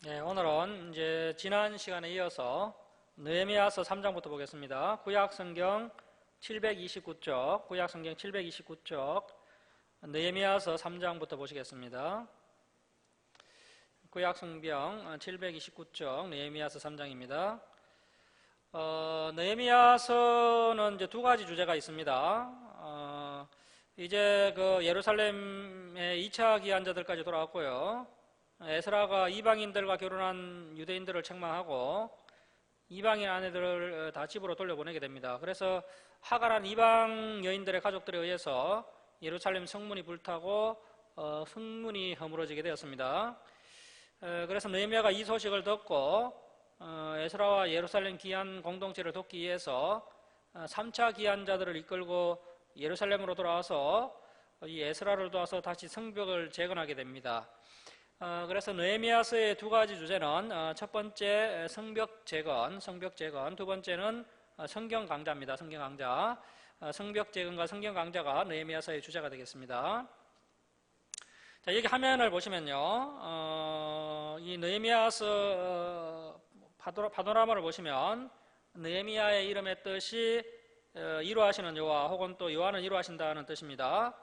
네, 오늘은 이제 지난 시간에 이어서 느헤미야서 3장부터 보겠습니다. 구약성경 729쪽, 구약성경 729쪽, 느헤미야서 3장부터 보시겠습니다. 구약성경 729쪽, 느헤미야서 3장입니다. 느헤미야서는 이제 두 가지 주제가 있습니다. 이제 그 예루살렘의 2차 기한자들까지 돌아왔고요. 에스라가 이방인들과 결혼한 유대인들을 책망하고 이방인 아내들을 다 집으로 돌려보내게 됩니다. 그래서 하갈한 이방 여인들의 가족들에 의해서 예루살렘 성문이 불타고 성문이 허물어지게 되었습니다. 그래서 느헤미야가 이 소식을 듣고 에스라와 예루살렘 기한 공동체를 돕기 위해서 3차 기한자들을 이끌고 예루살렘으로 돌아와서 이 에스라를 도와서 다시 성벽을 재건하게 됩니다. 그래서 느헤미야서의 두 가지 주제는 첫 번째 성벽 재건, 두 번째는 성경 강좌입니다. 성경 강좌. 성벽 재건과 성경 강좌가 느헤미야서의 주제가 되겠습니다. 자, 여기 화면을 보시면요, 이 느헤미야서 파노라마를 보시면 느헤미야의 이름의 뜻이 이루하시는 여호와 혹은 또 여호와는 이루하신다는 뜻입니다.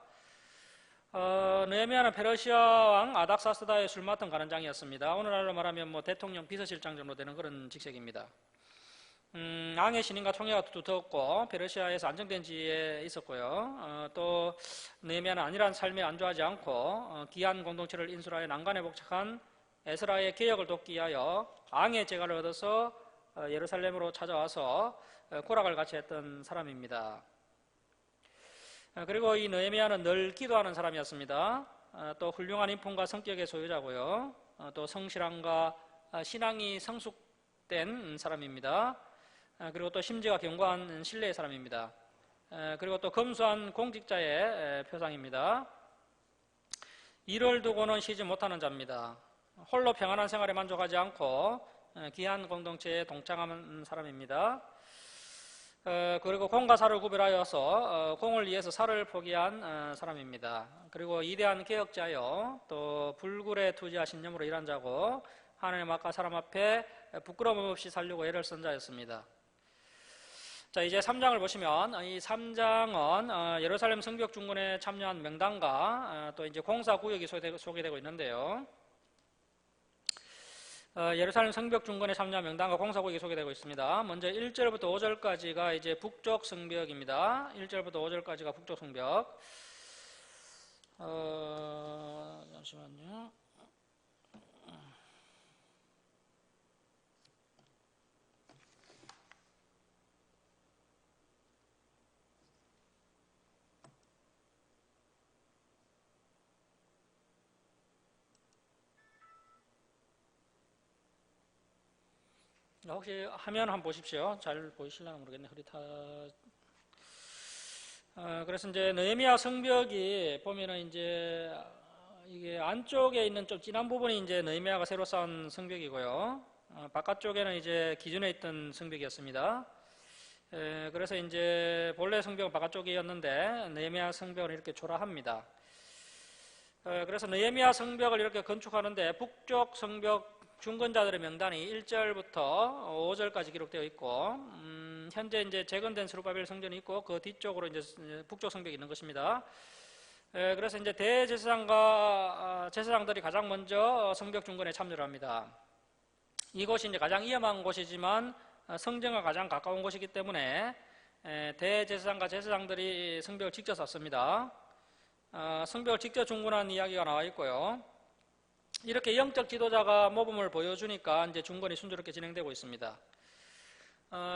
느헤미야는 페르시아 왕 아닥사스다의 술 맡은 관원장이었습니다. 오늘날로 말하면 뭐 대통령 비서실장 정도 되는 그런 직책입니다. 왕의 신임과 총애가 두터웠고 페르시아에서 안정된 지에 있었고요. 또 느헤미야는 안일한 삶에 안주하지 않고 기한 공동체를 인수하여 난관에 복잡한 에스라의 개혁을 돕기 위하여 왕의 재가를 얻어서 예루살렘으로 찾아와서 고락을 같이 했던 사람입니다. 그리고 이 느헤미야는 늘 기도하는 사람이었습니다. 또 훌륭한 인품과 성격의 소유자고요. 또 성실함과 신앙이 성숙된 사람입니다. 그리고 또 심지가 견고한 신뢰의 사람입니다. 그리고 또 검소한 공직자의 표상입니다. 일을 두고는 쉬지 못하는 자입니다. 홀로 평안한 생활에 만족하지 않고 귀한 공동체에 동참하는 사람입니다. 그리고 공과 사를 구별하여서 공을 위해서 사를 포기한 사람입니다. 그리고 이대한 개혁자요, 또 불굴에 투지와 신념으로 일한 자고 하나님 앞과 사람 앞에 부끄러움 없이 살려고 애를 쓴 자였습니다. 자, 이제 3장을 보시면 이 3장은 예루살렘 성벽 중건에 참여한 명단과 또 이제 공사 구역이 소개되고 있는데요. 예루살렘 성벽 중건에 참여한 명단과 공사구역이 소개되고 있습니다. 먼저 1절부터 5절까지가 이제 북쪽 성벽입니다. 1절부터 5절까지가 북쪽 성벽. 잠시만요. 혹시 화면 한번 보십시오. 잘 보이실려나 모르겠네. 그래서 이제 느헤미야 성벽이 보면은 이제 이게 안쪽에 있는 좀 진한 부분이 이제 느헤미야가 새로 쌓은 성벽이고요. 바깥쪽에는 이제 기존에 있던 성벽이었습니다. 그래서 이제 본래 성벽은 바깥쪽이었는데 느헤미야 성벽은 이렇게 초라합니다. 그래서 느헤미야 성벽을 이렇게 건축하는데 북쪽 성벽 중건자들의 명단이 1절부터 5절까지 기록되어 있고, 현재 이제 재건된 스룹바벨 성전이 있고, 그 뒤쪽으로 이제 북쪽 성벽이 있는 것입니다. 그래서 이제 대제사장과 제사장들이 가장 먼저 성벽 중건에 참여를 합니다. 이곳이 이제 가장 위험한 곳이지만 성전과 가장 가까운 곳이기 때문에 대제사장과 제사장들이 성벽을 직접 쌓습니다. 성벽을 직접 중건한 이야기가 나와 있고요. 이렇게 영적 지도자가 모범을 보여주니까 이제 중건이 순조롭게 진행되고 있습니다.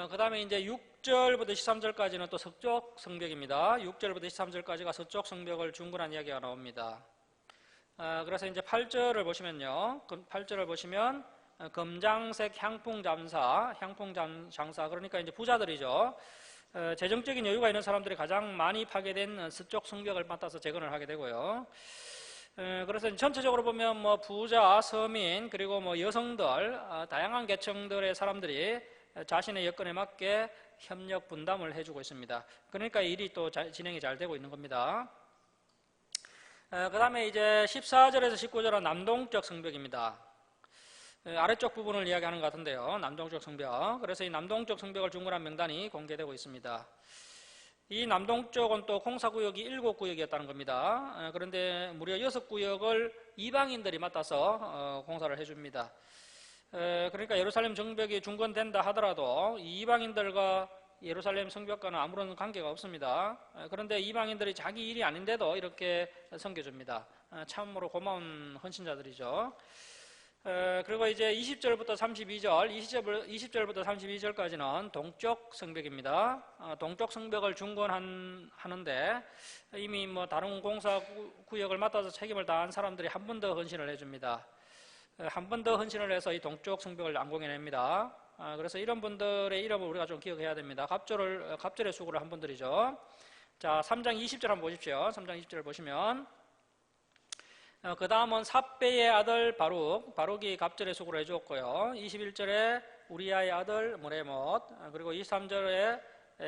그 다음에 이제 6절부터 13절까지는 또 서쪽 성벽입니다. 6절부터 13절까지가 서쪽 성벽을 중건한 이야기가 나옵니다. 그래서 이제 8절을 보시면요. 8절을 보시면 검장색 향풍장사, 그러니까 이제 부자들이죠. 재정적인 여유가 있는 사람들이 가장 많이 파괴된 서쪽 성벽을 맡아서 재건을 하게 되고요. 그래서 전체적으로 보면 뭐 부자, 서민, 그리고 뭐 여성들, 다양한 계층들의 사람들이 자신의 여건에 맞게 협력 분담을 해주고 있습니다. 그러니까 일이 또 진행이 잘 되고 있는 겁니다. 그 다음에 이제 14절에서 19절은 남동쪽 성벽입니다. 아래쪽 부분을 이야기하는 것 같은데요. 남동쪽 성벽. 그래서 이 남동쪽 성벽을 중건한 명단이 공개되고 있습니다. 이 남동쪽은 또 공사구역이 7구역이었다는 겁니다. 그런데 무려 6구역을 이방인들이 맡아서 공사를 해줍니다. 그러니까 예루살렘 정벽이 중건된다 하더라도 이 이방인들과 예루살렘 성벽과는 아무런 관계가 없습니다. 그런데 이방인들이 자기 일이 아닌데도 이렇게 섬겨줍니다. 참으로 고마운 헌신자들이죠. 그리고 이제 20절부터 32절, 20절부터 32절까지는 동쪽 성벽입니다. 동쪽 성벽을 중건하는데 이미 뭐 다른 공사 구역을 맡아서 책임을 다한 사람들이 한 번 더 헌신을 해줍니다. 한 번 더 헌신을 해서 이 동쪽 성벽을 안공해냅니다. 그래서 이런 분들의 이름을 우리가 좀 기억해야 됩니다. 갑절의 수고를 한 분들이죠. 자, 3장 20절 한번 보십시오. 3장 20절 보시면 그 다음은 삽배의 아들 바룩이 갑절의 수고를 해주었고요. 21절에 우리아의 아들 무레못, 그리고 23절에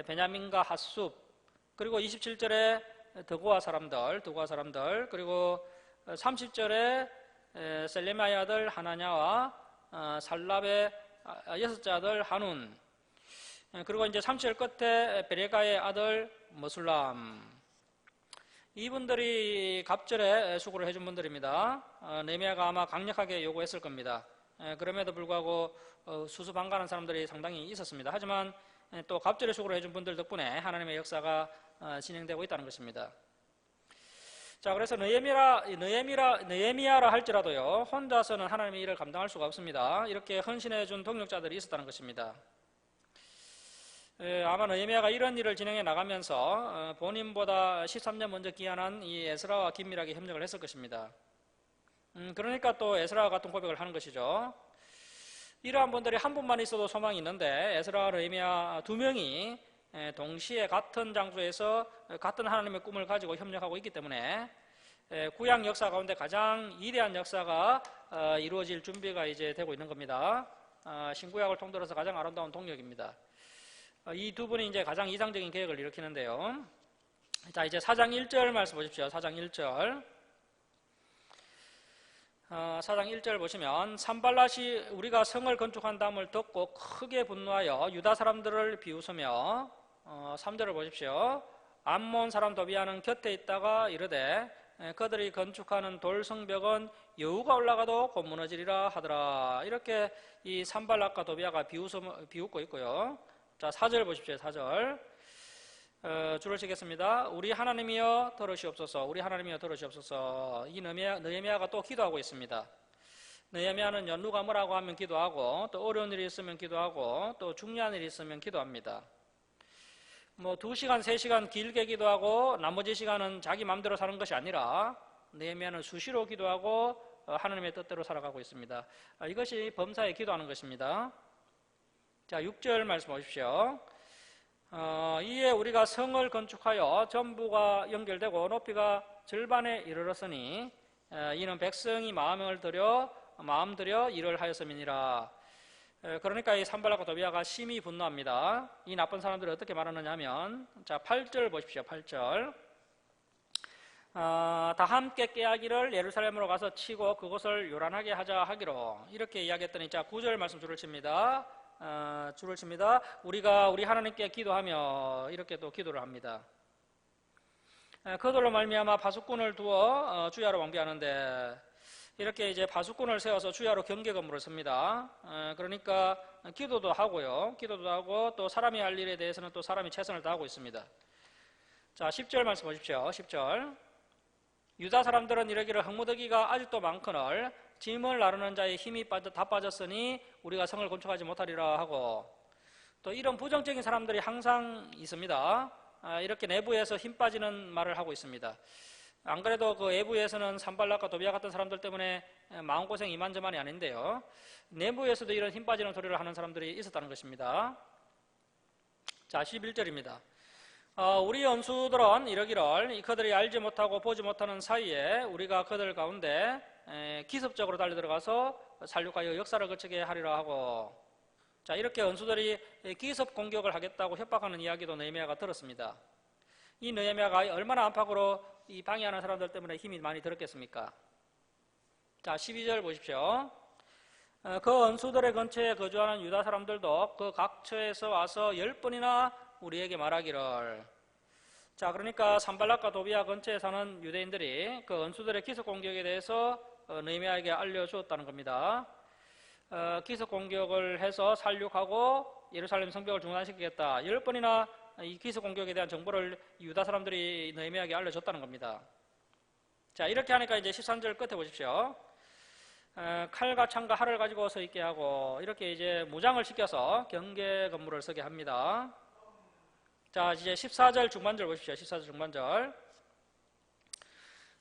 베냐민과 핫숲, 그리고 27절에 드고아 사람들, 그리고 30절에 셀레마의 아들 하나냐와 살랍의 6째 아들 한운, 그리고 이제 30절 끝에 베레가의 아들 머술람. 이분들이 갑절에 수고를 해준 분들입니다. 느헤미야가 아마 강력하게 요구했을 겁니다. 그럼에도 불구하고 수수방관한 사람들이 상당히 있었습니다. 하지만 또 갑절에 수고를 해준 분들 덕분에 하나님의 역사가 진행되고 있다는 것입니다. 자, 그래서 느헤미야라 할지라도요, 혼자서는 하나님의 일을 감당할 수가 없습니다. 이렇게 헌신해준 동력자들이 있었다는 것입니다. 아마 느헤미야가 이런 일을 진행해 나가면서 본인보다 13년 먼저 귀환한 이 에스라와 긴밀하게 협력을 했을 것입니다. 그러니까 또 에스라와 같은 고백을 하는 것이죠. 이러한 분들이 한 분만 있어도 소망이 있는데 에스라와 느헤미야 두 명이 동시에 같은 장소에서 같은 하나님의 꿈을 가지고 협력하고 있기 때문에 구약 역사 가운데 가장 위대한 역사가 이루어질 준비가 이제 되고 있는 겁니다. 신구약을 통틀어서 가장 아름다운 동력입니다. 이 두 분이 이제 가장 이상적인 계획을 일으키는데요. 자, 이제 4장 1절 말씀 보십시오. 4장 1절. 4장 1절 보시면 산발랏이 우리가 성을 건축한다음을 듣고 크게 분노하여 유다 사람들을 비웃으며 3절을 보십시오. 암몬 사람 도비아는 곁에 있다가 이르되 그들이 건축하는 돌 성벽은 여우가 올라가도 곧 무너지리라 하더라. 이렇게 이 산발랏과 도비아가 비웃고 있고요. 자, 4절 보십시오. 4절. 줄을 치겠습니다. 우리 하나님이여 들으시옵소서. 우리 하나님이여 들으시옵소서. 이 느헤미야가 또 기도하고 있습니다. 느헤미야는 누가 뭐라고 하면 기도하고, 또 어려운 일이 있으면 기도하고, 또 중요한 일이 있으면 기도합니다. 뭐 2시간, 3시간 길게 기도하고 나머지 시간은 자기 마음대로 사는 것이 아니라 느헤미야는 수시로 기도하고 하나님의 뜻대로 살아가고 있습니다. 이것이 범사에 기도하는 것입니다. 자, 6절 말씀 보십시오. 이에 우리가 성을 건축하여 전부가 연결되고 높이가 절반에 이르렀으니 이는 백성이 마음 들여 일을 하였음이니라. 그러니까 이 산발락과 도비아가 심히 분노합니다. 이 나쁜 사람들이 어떻게 말하느냐 하면, 자, 8절 보십시오. 8절. 다 함께 깨야기를 예루살렘으로 가서 치고 그곳을 요란하게 하자 하기로, 이렇게 이야기했더니, 자, 9절 말씀 줄을 칩니다. 우리 하나님께 기도하며 이렇게 또 기도를 합니다. 그들로 말미암아 파수꾼을 두어 주야로 왕비하는데, 이렇게 이제 파수꾼을 세워서 주야로 경계건물을 씁니다. 그러니까 기도도 하고 또 사람이 할 일에 대해서는 또 사람이 최선을 다하고 있습니다. 자, 10절 말씀 보십시오. 10절. 유다 사람들은 이러기를 흙무더기가 아직도 많거늘 짐을 나르는 자의 힘이 다 빠졌으니 우리가 성을 건축하지 못하리라 하고, 또 이런 부정적인 사람들이 항상 있습니다. 이렇게 내부에서 힘 빠지는 말을 하고 있습니다. 안 그래도 그 외부에서는 산발락과 도비아 같은 사람들 때문에 마음고생 이만저만이 아닌데요, 내부에서도 이런 힘 빠지는 소리를 하는 사람들이 있었다는 것입니다. 자, 11절입니다. 우리 원수들은 이러기를 그들이 알지 못하고 보지 못하는 사이에 우리가 그들 가운데 기습적으로 달려들어가서 살육하여 역사를 거치게 하리라 하고, 자, 이렇게 원수들이 기습 공격을 하겠다고 협박하는 이야기도 느헤미야가 들었습니다. 이 느헤미야가 얼마나 안팎으로 이 방해하는 사람들 때문에 힘이 많이 들었겠습니까? 자, 12절 보십시오. 그 원수들의 근처에 거주하는 유다 사람들도 그 각처에서 와서 10번이나 우리에게 말하기를. 자, 그러니까 산발락과 도비아 근처에 사는 유대인들이 그 원수들의 기습 공격에 대해서 느헤미야에게 알려주었다는 겁니다. 기습 공격을 해서 살육하고 예루살렘 성벽을 중단시키겠다. 10번이나 이 기습 공격에 대한 정보를 유다 사람들이 느헤미야에게 알려줬다는 겁니다. 자, 이렇게 하니까 이제 13절 끝에 보십시오. 칼과 창과 활을 가지고 서 있게 하고 이렇게 이제 무장을 시켜서 경계 건물을 서게 합니다. 자, 이제 14절 중반절 보십시오. 14절 중반절.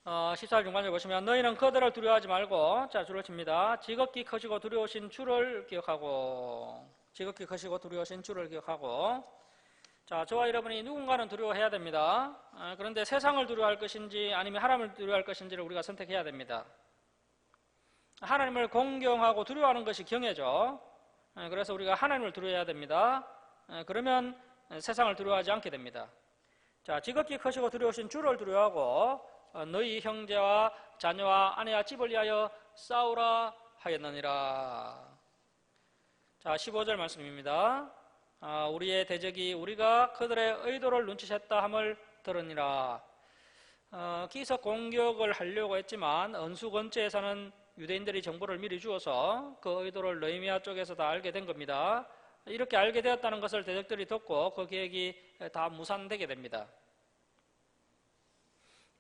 14절 중반절 보시면 너희는 그들을 두려워하지 말고, 자, 줄을 칩니다. 지극히 크시고 두려우신 주를 기억하고, 지극히 크시고 두려우신 주를 기억하고. 자, 저와 여러분이 누군가는 두려워해야 됩니다. 그런데 세상을 두려워할 것인지 아니면 하나님을 두려워할 것인지를 우리가 선택해야 됩니다. 하나님을 공경하고 두려워하는 것이 경외죠. 그래서 우리가 하나님을 두려워해야 됩니다. 그러면 세상을 두려워하지 않게 됩니다. 자, 지극히 크시고 두려우신 주를 두려워하고 너희 형제와 자녀와 아내와 집을 위하여 싸우라 하였느니라. 자, 15절 말씀입니다. 우리의 대적이 우리가 그들의 의도를 눈치챘다 함을 들으니라. 기습 공격을 하려고 했지만 언수 근처에 사는 유대인들이 정보를 미리 주어서 그 의도를 느헤미야 쪽에서 다 알게 된 겁니다. 이렇게 알게 되었다는 것을 대적들이 듣고 그 계획이 다 무산되게 됩니다.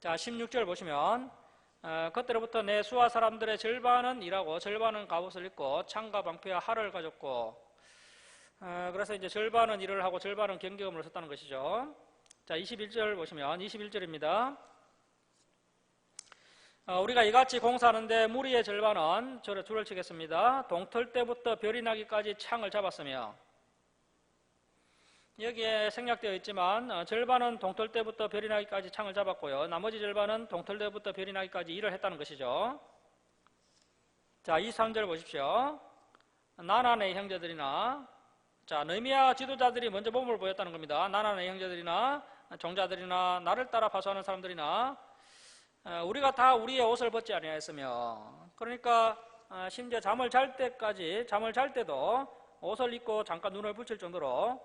자, 16절 보시면 그때로부터 내 수하 사람들의 절반은 일하고 절반은 갑옷을 입고 창과 방패와 활을 가졌고, 그래서 이제 절반은 일을 하고 절반은 경계건물을 섰다는 것이죠. 자, 21절 보시면 21절입니다. 우리가 이같이 공사하는데 무리의 절반은 줄을 치겠습니다. 동틀 때부터 별이 나기까지 창을 잡았으며, 여기에 생략되어 있지만 절반은 동틀 때부터 별이 나기까지 창을 잡았고요. 나머지 절반은 동틀 때부터 별이 나기까지 일을 했다는 것이죠. 자, 23절 보십시오. 나나 내 형제들이나, 자, 느헤미야 지도자들이 먼저 모범을 보였다는 겁니다. 나나 내 형제들이나 종자들이나 나를 따라 파수하는 사람들이나 우리가 다 우리의 옷을 벗지 아니하였으며, 그러니까 심지어 잠을 잘 때도 옷을 입고 잠깐 눈을 붙일 정도로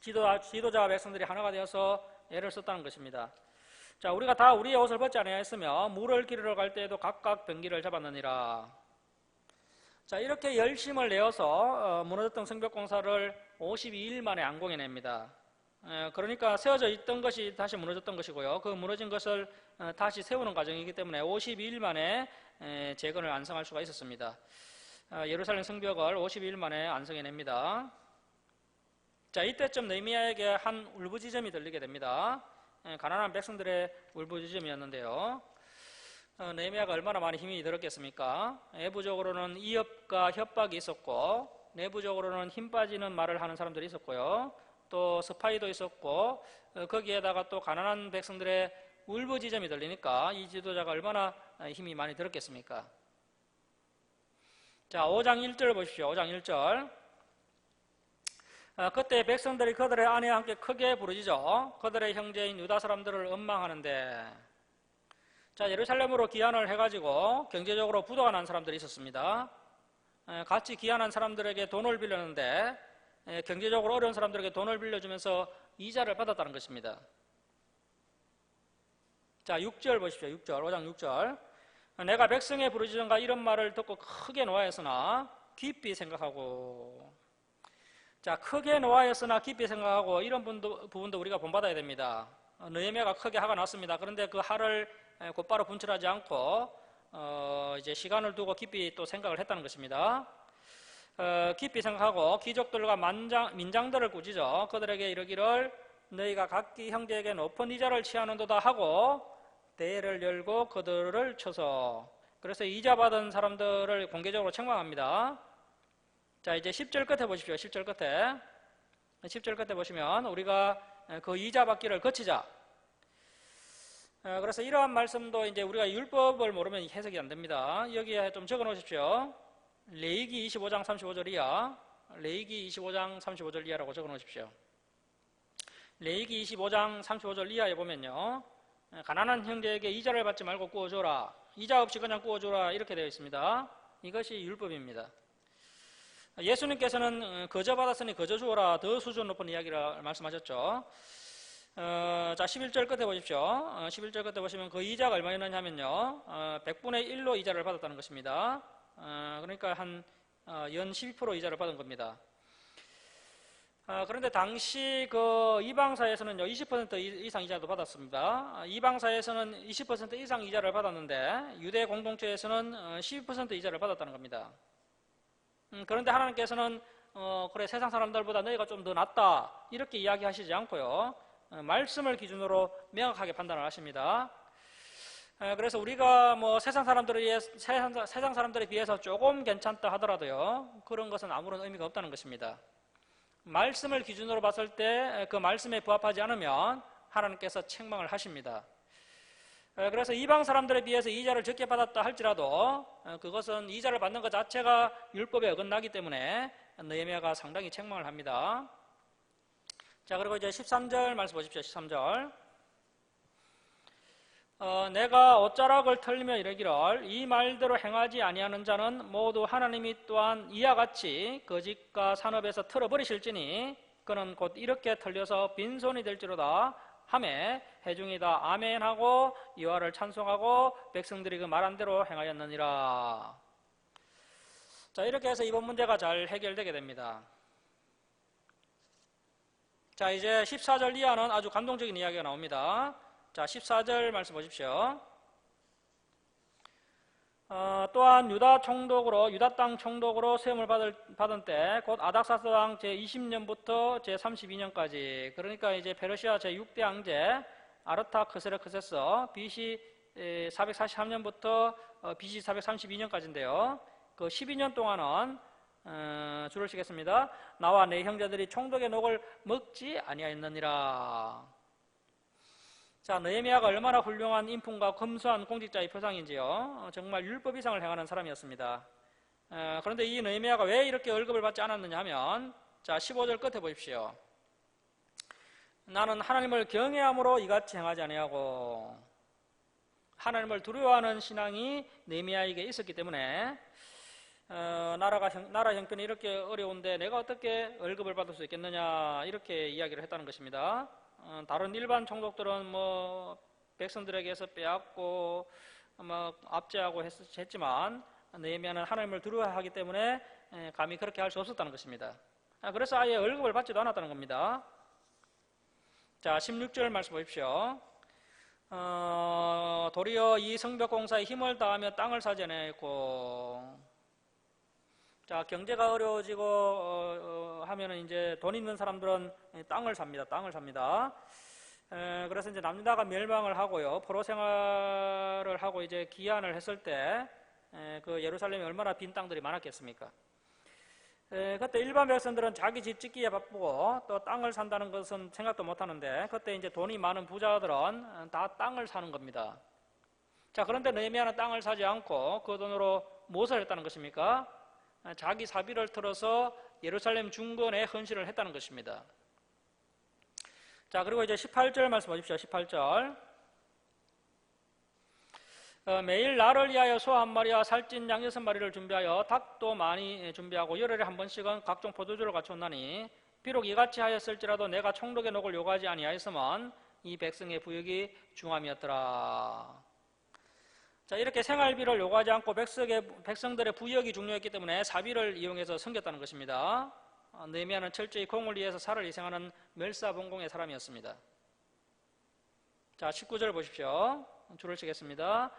지도자와 백성들이 하나가 되어서 애를 썼다는 것입니다. 자, 우리가 다 우리의 옷을 벗지 아니하였으며 물을 기르러 갈 때에도 각각 병기를 잡았느니라. 자, 이렇게 열심을 내어서 무너졌던 성벽 공사를 52일 만에 안공해냅니다. 그러니까 세워져 있던 것이 다시 무너졌던 것이고요. 그 무너진 것을 다시 세우는 과정이기 때문에 52일 만에 재건을 완성할 수가 있었습니다. 예루살렘 성벽을 52일 만에 완성해냅니다. 자, 이때쯤 느헤미야에게 한 울부짖음이 들리게 됩니다. 가난한 백성들의 울부짖음이었는데요. 느헤미야가 얼마나 많이 힘이 들었겠습니까? 외부적으로는 이협과 협박이 있었고, 내부적으로는 힘 빠지는 말을 하는 사람들이 있었고요. 또 스파이도 있었고, 거기에다가 또 가난한 백성들의 울부짖음이 들리니까 이 지도자가 얼마나 힘이 많이 들었겠습니까? 자, 5장 1절 보십시오. 5장 1절. 그때 백성들이 그들의 아내와 함께 크게 부르짖어 그들의 형제인 유다 사람들을 원망하는데, 자, 예루살렘으로 귀환을 해가지고 경제적으로 부도가 난 사람들이 있었습니다. 같이 귀환한 사람들에게 돈을 빌렸는데 경제적으로 어려운 사람들에게 돈을 빌려주면서 이자를 받았다는 것입니다. 자, 6절 보십시오. 6절, 5장 6절. 내가 백성의 부르짖음과 이런 말을 듣고 크게 노하였으나 깊이 생각하고, 자, 크게 노하였으나 깊이 생각하고, 이런 부분도 우리가 본받아야 됩니다. 느헤미야가 크게 화가 났습니다. 그런데 그 화를 곧바로 분출하지 않고 이제 시간을 두고 깊이 또 생각을 했다는 것입니다. 깊이 생각하고 귀족들과 민장들을 꾸짖어 그들에게 이르기를 너희가 각기 형제에게 높은 이자를 취하는도다 하고 대회를 열고 그들을 쳐서, 그래서 이자 받은 사람들을 공개적으로 책망합니다. 자, 이제 10절 끝에 보십시오. 10절 끝에 보시면 우리가 그 이자 받기를 거치자. 그래서 이러한 말씀도 이제 우리가 율법을 모르면 해석이 안 됩니다. 여기에 좀 적어 놓으십시오. 레위기 25장 35절 이하, 레위기 25장 35절 이하라고 적어 놓으십시오. 레위기 25장 35절 이하에 보면요, 가난한 형제에게 이자를 받지 말고 구워줘라, 이자 없이 그냥 구워줘라, 이렇게 되어 있습니다. 이것이 율법입니다. 예수님께서는 거저 받았으니 거저 주어라, 더 수준 높은 이야기를 말씀하셨죠. 자, 11절 끝에 보십시오. 11절 끝에 보시면 그 이자가 얼마였느냐 하면요, 100분의 1로 이자를 받았다는 것입니다. 그러니까 한 연 12% 이자를 받은 겁니다. 그런데 당시 그 이방사에서는요 20% 이상 이자도 받았습니다. 이방사에서는 20% 이상 이자를 받았는데 유대 공동체에서는 12% 이자를 받았다는 겁니다. 그런데 하나님께서는 그래 세상 사람들보다 너희가 좀 더 낫다 이렇게 이야기하시지 않고요, 말씀을 기준으로 명확하게 판단을 하십니다. 그래서 우리가 뭐 세상 사람들에 비해서 조금 괜찮다 하더라도요, 그런 것은 아무런 의미가 없다는 것입니다. 말씀을 기준으로 봤을 때 그 말씀에 부합하지 않으면 하나님께서 책망을 하십니다. 그래서 이방 사람들에 비해서 이자를 적게 받았다 할지라도 그것은 이자를 받는 것 자체가 율법에 어긋나기 때문에 느헤미야가 상당히 책망을 합니다. 자, 그리고 이제 13절 말씀 보십시오. 13절. 내가 옷자락을 털며 이르기를 이 말대로 행하지 아니하는 자는 모두 하나님이 또한 이와 같이 거짓과 산업에서 털어버리실지니 그는 곧 이렇게 털려서 빈손이 될지로다 하매 회중이 다 아멘하고 여호와를 찬송하고 백성들이 그 말한 대로 행하였느니라. 자, 이렇게 해서 이번 문제가 잘 해결되게 됩니다. 자, 이제 14절 이하는 아주 감동적인 이야기가 나옵니다. 자, 14절 말씀 보십시오. 또한 유다 땅 총독으로 세움을 받은 때 곧 아닥사스 왕 제20년부터 제32년까지, 그러니까 이제 페르시아 제6대 황제 아르타크세르크세스 BC 443년부터 BC 432년까지인데요. 그 12년 동안은 줄을 치겠습니다. 나와 내 형제들이 총독의 녹을 먹지 아니하였느니라. 자, 느헤미야가 얼마나 훌륭한 인품과 검소한 공직자의 표상인지요. 정말 율법 이상을 행하는 사람이었습니다. 그런데 이 느헤미야가 왜 이렇게 월급을 받지 않았느냐 하면, 자, 15절 끝에 보십시오. 나는 하나님을 경외함으로 이같이 행하지 아니하고, 하나님을 두려워하는 신앙이 느헤미야에게 있었기 때문에 나라 형편이 이렇게 어려운데 내가 어떻게 월급을 받을 수 있겠느냐 이렇게 이야기를 했다는 것입니다. 다른 일반 총독들은 뭐 백성들에게서 빼앗고 뭐 압제하고 했지만 느헤미야는 하나님을 두려워하기 때문에 감히 그렇게 할 수 없었다는 것입니다. 그래서 아예 월급을 받지도 않았다는 겁니다. 자, 16절 말씀 보십시오. 도리어 이 성벽 공사에 힘을 다하며 땅을 사지 아니하였고, 자, 경제가 어려워지고 하면은 이제 돈 있는 사람들은 땅을 삽니다. 땅을 삽니다. 그래서 이제 남유다가 멸망을 하고요, 포로 생활을 하고 이제 기한을 했을 때 그 예루살렘에 얼마나 빈 땅들이 많았겠습니까? 그때 일반 백성들은 자기 집 짓기에 바쁘고 또 땅을 산다는 것은 생각도 못 하는데, 그때 이제 돈이 많은 부자들은 다 땅을 사는 겁니다. 자, 그런데 느헤미야는 땅을 사지 않고 그 돈으로 무엇을 했다는 것입니까? 자기 사비를 털어서 예루살렘 중건에 헌신을 했다는 것입니다. 자, 그리고 이제 18절 말씀 보십시오. 18절. 매일 나를 위하여 소 한 마리와 살찐 양 6마리를 준비하여 닭도 많이 준비하고 열흘에 한 번씩은 각종 포도주를 갖추었나니 비록 이같이 하였을지라도 내가 총독의 녹을 요구하지 아니하였으면 이 백성의 부역이 중함이었더라. 자, 이렇게 생활비를 요구하지 않고 백성들의 부역이 중요했기 때문에 사비를 이용해서 섬겼다는 것입니다. 느헤미야는 철저히 공을 위해서 살을 희생하는 멸사봉공의 사람이었습니다. 자, 19절 보십시오. 줄을 치겠습니다.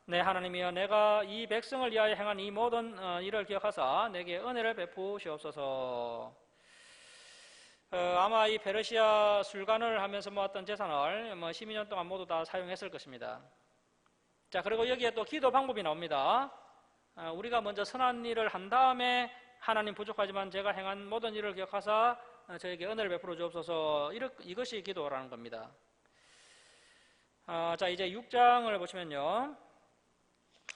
내 하나님이여, 내가 이 백성을 위하여 행한 이 모든 일을 기억하사 내게 은혜를 베푸시옵소서. 아마 이 페르시아 술관을 하면서 모았던 재산을 12년 동안 모두 다 사용했을 것입니다. 자, 그리고 여기에 또 기도 방법이 나옵니다. 우리가 먼저 선한 일을 한 다음에 하나님 부족하지만 제가 행한 모든 일을 기억하사 저에게 은혜를 베풀어 주옵소서, 이것이 기도라는 겁니다. 자, 이제 6장을 보시면요,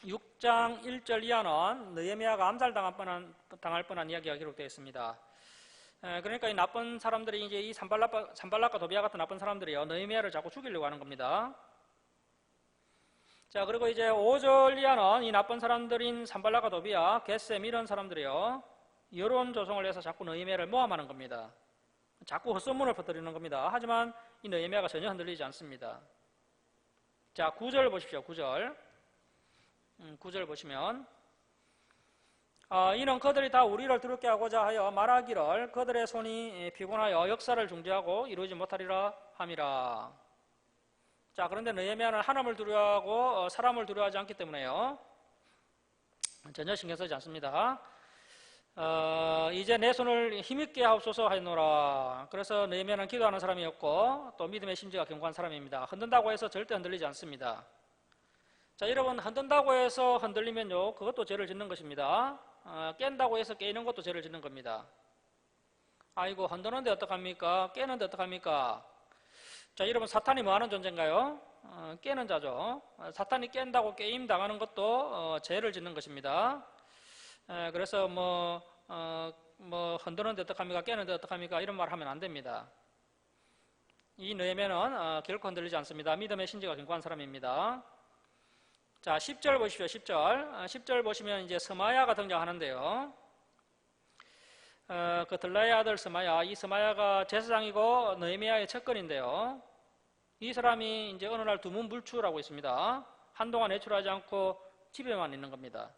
6장 1절 이하는 느헤미야가 암살당할 뻔한 이야기가 기록되어 있습니다. 그러니까 이 나쁜 사람들이 이제 이 산발락과 도비아 같은 나쁜 사람들이요, 느헤미야를 자꾸 죽이려고 하는 겁니다. 자, 그리고 이제 오절리아는 이 나쁜 사람들인 산발락과 도비아, 겟셈 이런 사람들이요, 여론 조성을 해서 자꾸 느헤미야를 모함하는 겁니다. 자꾸 헛소문을 퍼뜨리는 겁니다. 하지만 이 느헤미야가 전혀 흔들리지 않습니다. 자, 9절 보십시오. 9절. 9절 보시면 이는 그들이 다 우리를 두렵게 하고자 하여 말하기를 그들의 손이 피곤하여 역사를 중지하고 이루지 못하리라 함이라. 자, 그런데 느헤미야는 하나님을 두려워하고 사람을 두려워하지 않기 때문에요, 전혀 신경 쓰지 않습니다. 이제 내 손을 힘있게 하옵소서 하였노라. 그래서 느헤미야는 기도하는 사람이었고 또 믿음의 심지가 견고한 사람입니다. 흔든다고 해서 절대 흔들리지 않습니다. 자, 여러분, 흔든다고 해서 흔들리면요, 그것도 죄를 짓는 것입니다. 깬다고 해서 깨는 것도 죄를 짓는 겁니다. 아이고, 흔드는데 어떡합니까? 깨는데 어떡합니까? 자, 여러분, 사탄이 뭐 하는 존재인가요? 깨는 자죠. 사탄이 깬다고 깨임 당하는 것도 죄를 짓는 것입니다. 그래서 뭐 흔드는데 어떡합니까? 깨는데 어떡합니까? 이런 말 하면 안 됩니다. 이 느헤미야는 결코 흔들리지 않습니다. 믿음의 신지가 견고한 사람입니다. 자, 10절 보십시오. 10절. 10절 보시면 이제 스마야가 등장하는데요. 그 들라의 아들 스마야, 이 스마야가 제사장이고 느헤미야의 측근인데요. 이 사람이 이제 어느 날 두문불출하고 있습니다. 한동안 외출하지 않고 집에만 있는 겁니다.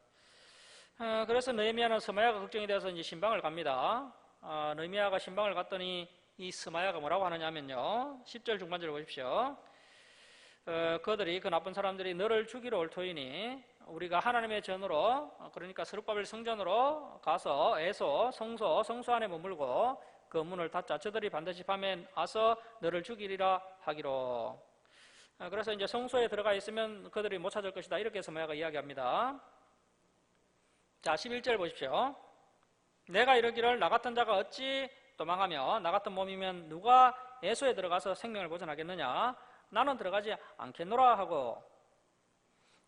그래서 느헤미야는 스마야가 걱정이 돼서 이제 신방을 갑니다. 느헤미야가 신방을 갔더니 이 스마야가 뭐라고 하느냐면요, 10절 중반절을 보십시오. 그들이, 그 나쁜 사람들이 너를 죽이러 올 터이니 우리가 하나님의 전으로, 그러니까 스룹바벨 성전으로 가서 에소, 성소 안에 머물고 그 문을 닫자. 저들이 반드시 밤에 와서 너를 죽이리라 하기로. 그래서 이제 성소에 들어가 있으면 그들이 못 찾을 것이다, 이렇게 스마야가 이야기합니다. 자, 11절 보십시오. 내가 이르기를 나 같은 자가 어찌 도망하며 나 같은 몸이면 누가 에소에 들어가서 생명을 보존하겠느냐? 나는 들어가지 않겠노라 하고.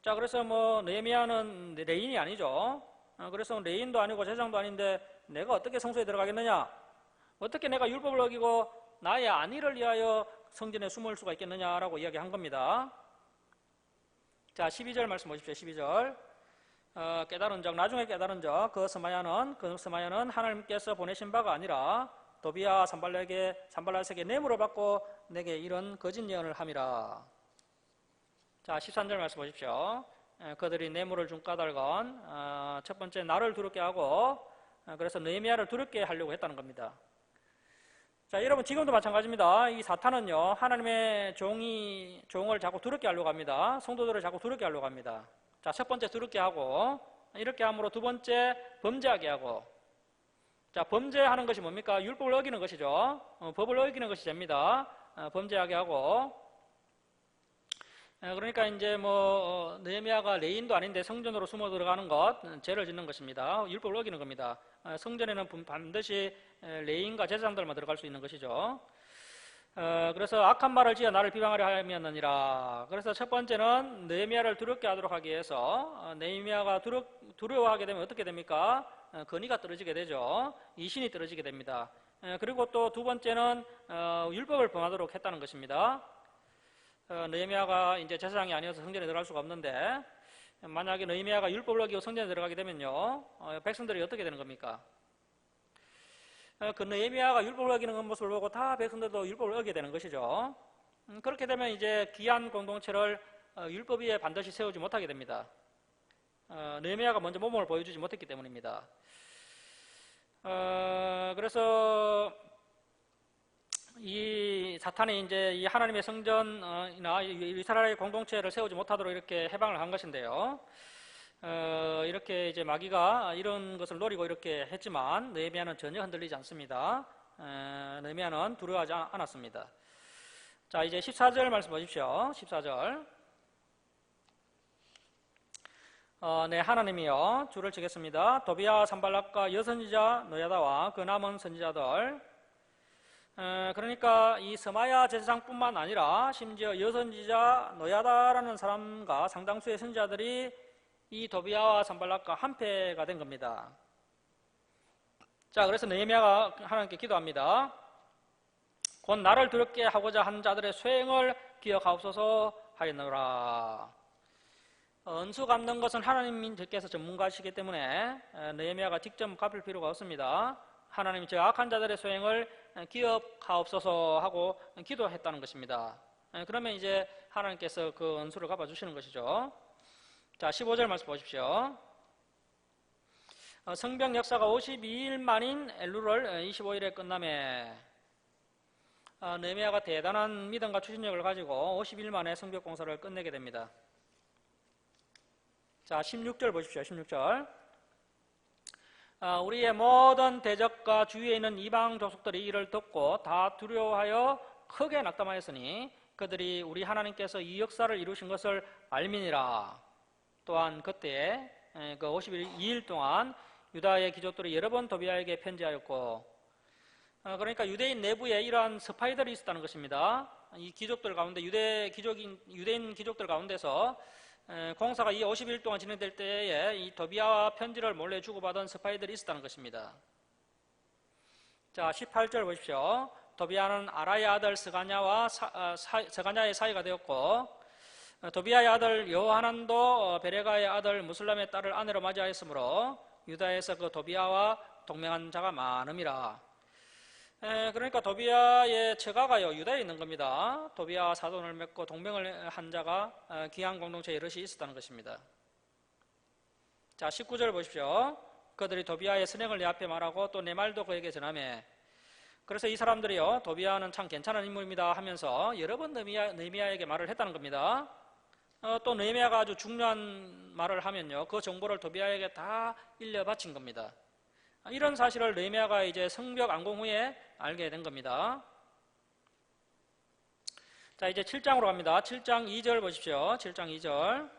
자, 그래서 느헤미야는 레인이 아니죠. 그래서 레인도 아니고 제사장도 아닌데 내가 어떻게 성소에 들어가겠느냐? 어떻게 내가 율법을 어기고 나의 안위를 위하여 성전에 숨을 수가 있겠느냐라고 이야기한 겁니다. 자, 12절 말씀 보십시오. 12절. 깨달은 적, 나중에 깨달은 적, 그 스마야는 하나님께서 보내신 바가 아니라 도비아 산발락에게 뇌물을 받고 내게 이런 거짓 예언을 함이라. 자, 13절 말씀 보십시오. 그들이 뇌물을 준 까닭은 첫 번째 나를 두렵게 하고, 그래서 느헤미야를 두렵게 하려고 했다는 겁니다. 자, 여러분, 지금도 마찬가지입니다. 이 사탄은요, 하나님의 종을 자꾸 두렵게 하려고 합니다. 성도들을 자꾸 두렵게 하려고 합니다. 자, 첫 번째 두렵게 하고, 이렇게 함으로 두 번째 범죄하게 하고. 자, 범죄하는 것이 뭡니까? 율법을 어기는 것이죠. 법을 어기는 것이 됩니다. 범죄하게 하고. 그러니까 이제 느헤미야가 레인도 아닌데 성전으로 숨어 들어가는 것, 죄를 짓는 것입니다. 율법을 어기는 겁니다. 성전에는 반드시 레인과 제사장들만 들어갈 수 있는 것이죠. 그래서 악한 말을 지어 나를 비방하려 함이었느니라. 그래서 첫 번째는 느헤미야를 두렵게 하도록 하기 위해서, 느헤미야가 두려워하게 되면 어떻게 됩니까? 권위가 떨어지게 되죠. 이신이 떨어지게 됩니다. 그리고 또 두 번째는 율법을 범하도록 했다는 것입니다. 느헤미야가 이제 제사장이 아니어서 성전에 들어갈 수가 없는데, 만약에 느헤미야가 율법을 어기고 성전에 들어가게 되면요, 백성들이 어떻게 되는 겁니까? 그 느헤미야가 율법을 어기는 모습을 보고 다 백성들도 율법을 어기게 되는 것이죠. 그렇게 되면 이제 귀한 공동체를 율법 위에 반드시 세우지 못하게 됩니다. 느헤미야가 먼저 모범을 보여주지 못했기 때문입니다. 그래서 이 사탄이 이제 이 하나님의 성전이나 이스라엘의 공동체를 세우지 못하도록 이렇게 해방을 한 것인데요. 이렇게 이제 마귀가 이런 것을 노리고 이렇게 했지만 느헤미야는 전혀 흔들리지 않습니다. 느헤미야는 두려워하지 않았습니다. 자, 이제 14절 말씀 보십시오. 14절. 네, 하나님이여 주를 치겠습니다. 도비아 산발락과 여선지자 노야다와 그 남은 선지자들, 그러니까 이 스마야 제사장뿐만 아니라 심지어 여선지자 노야다라는 사람과 상당수의 선지자들이 이 도비아와 산발락과 한패가 된 겁니다. 자, 그래서 느헤미야가 하나님께 기도합니다. 곧 나를 두렵게 하고자 한 자들의 쇠행을 기억하옵소서 하였노라. 은수 갚는 것은 하나님께서 전문가시기 때문에 느헤미야가 직접 갚을 필요가 없습니다. 하나님이 저 악한 자들의 소행을 기억하옵소서 하고 기도했다는 것입니다. 그러면 이제 하나님께서 그 은수를 갚아주시는 것이죠. 자, 15절 말씀 보십시오. 성벽 역사가 52일 만인 엘루를 25일에 끝남에 느헤미야가 대단한 믿음과 추진력을 가지고 50일 만에 성벽 공사를 끝내게 됩니다. 자, 16절 보십시오. 16절. 우리의 모든 대적과 주위에 있는 이방 족속들이 이를 듣고 다 두려워하여 크게 낙담하였으니 그들이 우리 하나님께서 이 역사를 이루신 것을 알미니라. 또한 그때 그 52일 동안 유다의 귀족들이 여러 번 도비아에게 편지하였고, 그러니까 유대인 내부에 이러한 스파이들이 있었다는 것입니다. 이 귀족들 가운데 유대인 귀족들 가운데서 공사가 이 50일 동안 진행될 때에 이 도비아와 편지를 몰래 주고받은 스파이들이 있었다는 것입니다. 자, 18절 보십시오. 도비아는 아라의 아들 스가냐의 사이가 되었고, 도비아의 아들 요하난도 베레가의 아들 무슬람의 딸을 아내로 맞이하였으므로 유다에서 그 도비아와 동맹한 자가 많음이라. 그러니까 도비아의 처가가요 유다에 있는 겁니다. 도비아와 사돈을 맺고 동맹을 한 자가 귀한 공동체에 여럿이 있었다는 것입니다. 자, 19절 보십시오. 그들이 도비아의 선행을 내 앞에 말하고 또 내 말도 그에게 전하며, 그래서 이 사람들이요 도비아는 참 괜찮은 인물입니다 하면서 여러 번 느헤미야에게 말을 했다는 겁니다. 또 느헤미야가 아주 중요한 말을 하면요 그 정보를 도비아에게 다 일러 바친 겁니다. 이런 사실을 느헤미야가 이제 성벽 완공 후에 알게 된 겁니다. 자, 이제 7장으로 갑니다. 7장 2절 보십시오. 7장 2절.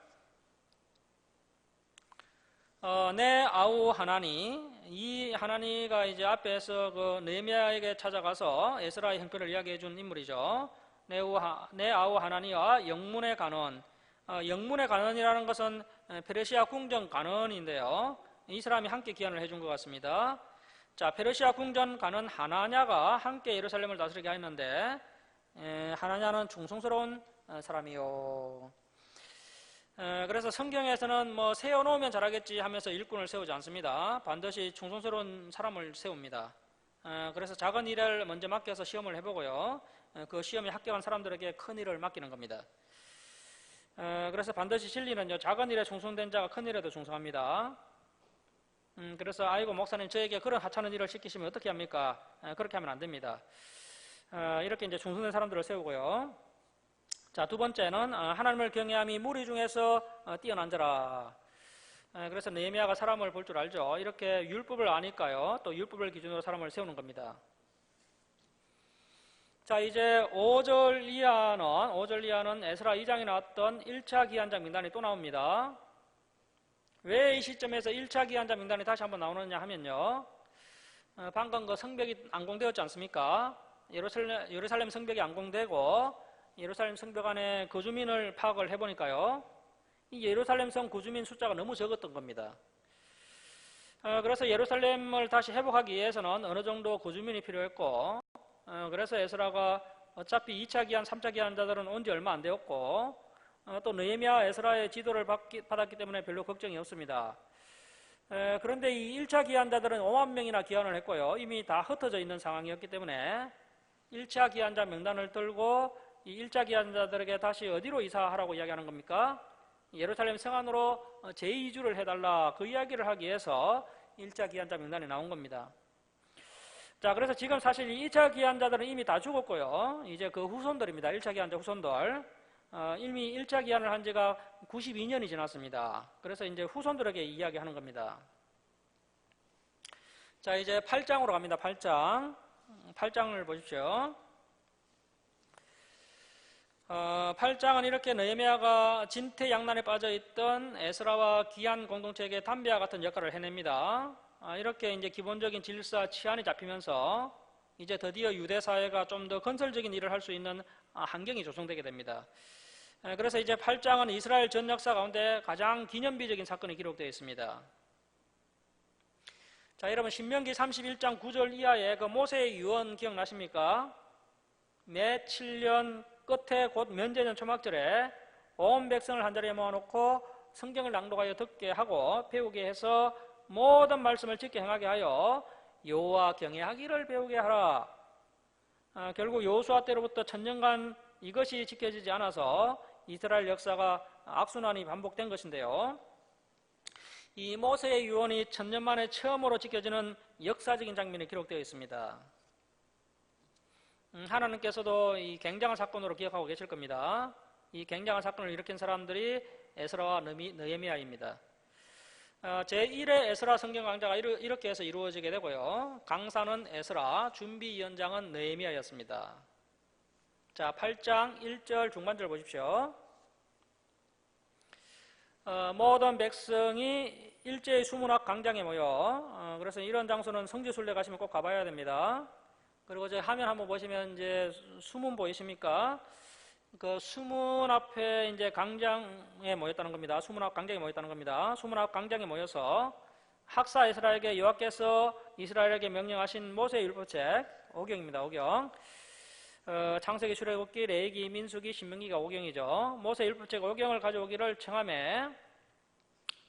내 아우 하나니, 이 하나니가 이제 앞에서 그 느헤미야에게 찾아가서 에스라의 형편을 이야기해 준 인물이죠. 내 아우 하나니와 영문의 간원. 영문의 간원이라는 것은 페르시아 궁정 간원인데요. 이 사람이 함께 기한을 해준 것 같습니다. 자, 페르시아 궁전 간원 하나냐가 함께 예루살렘을 다스리게 했는데, 하나냐는 충성스러운 사람이요. 그래서 성경에서는 뭐 세워놓으면 잘하겠지 하면서 일꾼을 세우지 않습니다. 반드시 충성스러운 사람을 세웁니다. 그래서 작은 일을 먼저 맡겨서 시험을 해보고요. 그 시험에 합격한 사람들에게 큰 일을 맡기는 겁니다. 그래서 반드시 진리는요 작은 일에 충성된 자가 큰 일에도 충성합니다. 그래서 아이고 목사님 저에게 그런 하찮은 일을 시키시면 어떻게 합니까? 그렇게 하면 안 됩니다. 이렇게 이제 충성된 사람들을 세우고요. 자, 두 번째는 하나님을 경외함이 무리 중에서 뛰어난 자라. 그래서 느헤미야가 사람을 볼 줄 알죠. 이렇게 율법을 아니까요 또 율법을 기준으로 사람을 세우는 겁니다. 자, 이제 5절 이하는 에스라 2장에 나왔던 1차 기한자 명단이 또 나옵니다. 왜 이 시점에서 1차 기한자 명단이 다시 한번 나오느냐 하면요, 방금 그 성벽이 완공되었지 않습니까? 예루살렘 성벽이 완공되고 예루살렘 성벽 안에 거주민을 파악을 해보니까요, 이 예루살렘 성 거주민 숫자가 너무 적었던 겁니다. 그래서 예루살렘을 다시 회복하기 위해서는 어느 정도 거주민이 필요했고, 그래서 에스라가 어차피 2차 기한, 3차 기한자들은 온 지 얼마 안 되었고, 또 느헤미야, 에스라의 지도를 받았기 때문에 별로 걱정이 없습니다. 그런데 이 1차 기한자들은 5만 명이나 기한을 했고요. 이미 다 흩어져 있는 상황이었기 때문에 1차 기한자 명단을 들고 이 1차 기한자들에게 다시 어디로 이사하라고 이야기하는 겁니까? 예루살렘 성 안으로 제2주를 해달라, 그 이야기를 하기 위해서 1차 기한자 명단이 나온 겁니다. 자, 그래서 지금 사실 2차 기한자들은 이미 다 죽었고요. 이제 그 후손들입니다. 1차 기한자 후손들. 이미 1차 기한을 한 지가 92년이 지났습니다. 그래서 이제 후손들에게 이야기하는 겁니다. 자, 이제 8장으로 갑니다. 8장을 보십시오. 8장은 이렇게 느헤미야가 진퇴양난에 빠져있던 에스라와 귀한 공동체에게 담배와 같은 역할을 해냅니다. 이렇게 이제 기본적인 질서, 치안이 잡히면서 이제 드디어 유대 사회가 좀 더 건설적인 일을 할 수 있는 환경이 조성되게 됩니다. 그래서 이제 8장은 이스라엘 전 역사 가운데 가장 기념비적인 사건이 기록되어 있습니다. 자, 여러분 신명기 31장 9절 이하의 그 모세의 유언 기억나십니까? 매 7년 끝에 곧 면제년 초막절에 온 백성을 한자리에 모아놓고 성경을 낭독하여 듣게 하고 배우게 해서 모든 말씀을 지켜 행하게 하여 여호와 경외하기를 배우게 하라. 결국 여호수아 때로부터 천년간 이것이 지켜지지 않아서 이스라엘 역사가 악순환이 반복된 것인데요. 이 모세의 유언이 천년 만에 처음으로 지켜지는 역사적인 장면이 기록되어 있습니다. 하나님께서도 이 굉장한 사건으로 기억하고 계실 겁니다. 이 굉장한 사건을 일으킨 사람들이 에스라와 느헤미야입니다. 제1회 에스라 성경 강좌가 이렇게 해서 이루어지게 되고요. 강사는 에스라, 준비위원장은 느헤미야였습니다. 자, 8장 1절 중반절 보십시오. 모든 백성이 일제히 수문학 강장에 모여, 그래서 이런 장소는 성지순례 가시면 꼭 가봐야 됩니다. 그리고 이제 화면 한번 보시면 이제 수문 보이십니까? 그 수문 앞에 이제 강장에 모였다는 겁니다. 수문 앞 강장에 모였다는 겁니다. 수문 앞 강장에 모여서 학사 에스라에게 여호와께서 이스라엘에게 명령하신 모세의 율법책 5경입니다. 5경. 창세기, 출애굽기, 레위기, 민수기, 신명기가 5경이죠. 모세 율법책 5경을 가져오기를 청하매.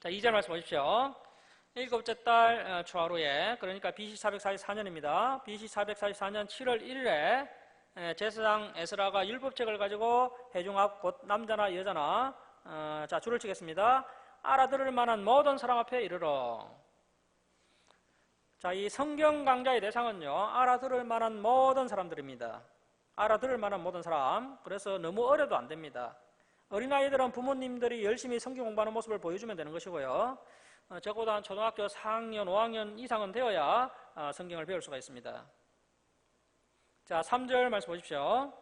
자, 2절 말씀 보십시오. 일곱째 달 초하루에, 그러니까 BC 444년입니다. BC 444년 7월 1일에 제사장 에스라가 율법책을 가지고 회중 앞 곧 남자나 여자나 자, 줄을 치겠습니다. 알아들을 만한 모든 사람 앞에 이르러. 자, 이 성경 강좌의 대상은요, 알아들을 만한 모든 사람들입니다. 알아들을 만한 모든 사람. 그래서 너무 어려도 안 됩니다. 어린아이들은 부모님들이 열심히 성경 공부하는 모습을 보여주면 되는 것이고요. 적어도 한 초등학교 4학년, 5학년 이상은 되어야 성경을 배울 수가 있습니다. 자, 3절 말씀 보십시오.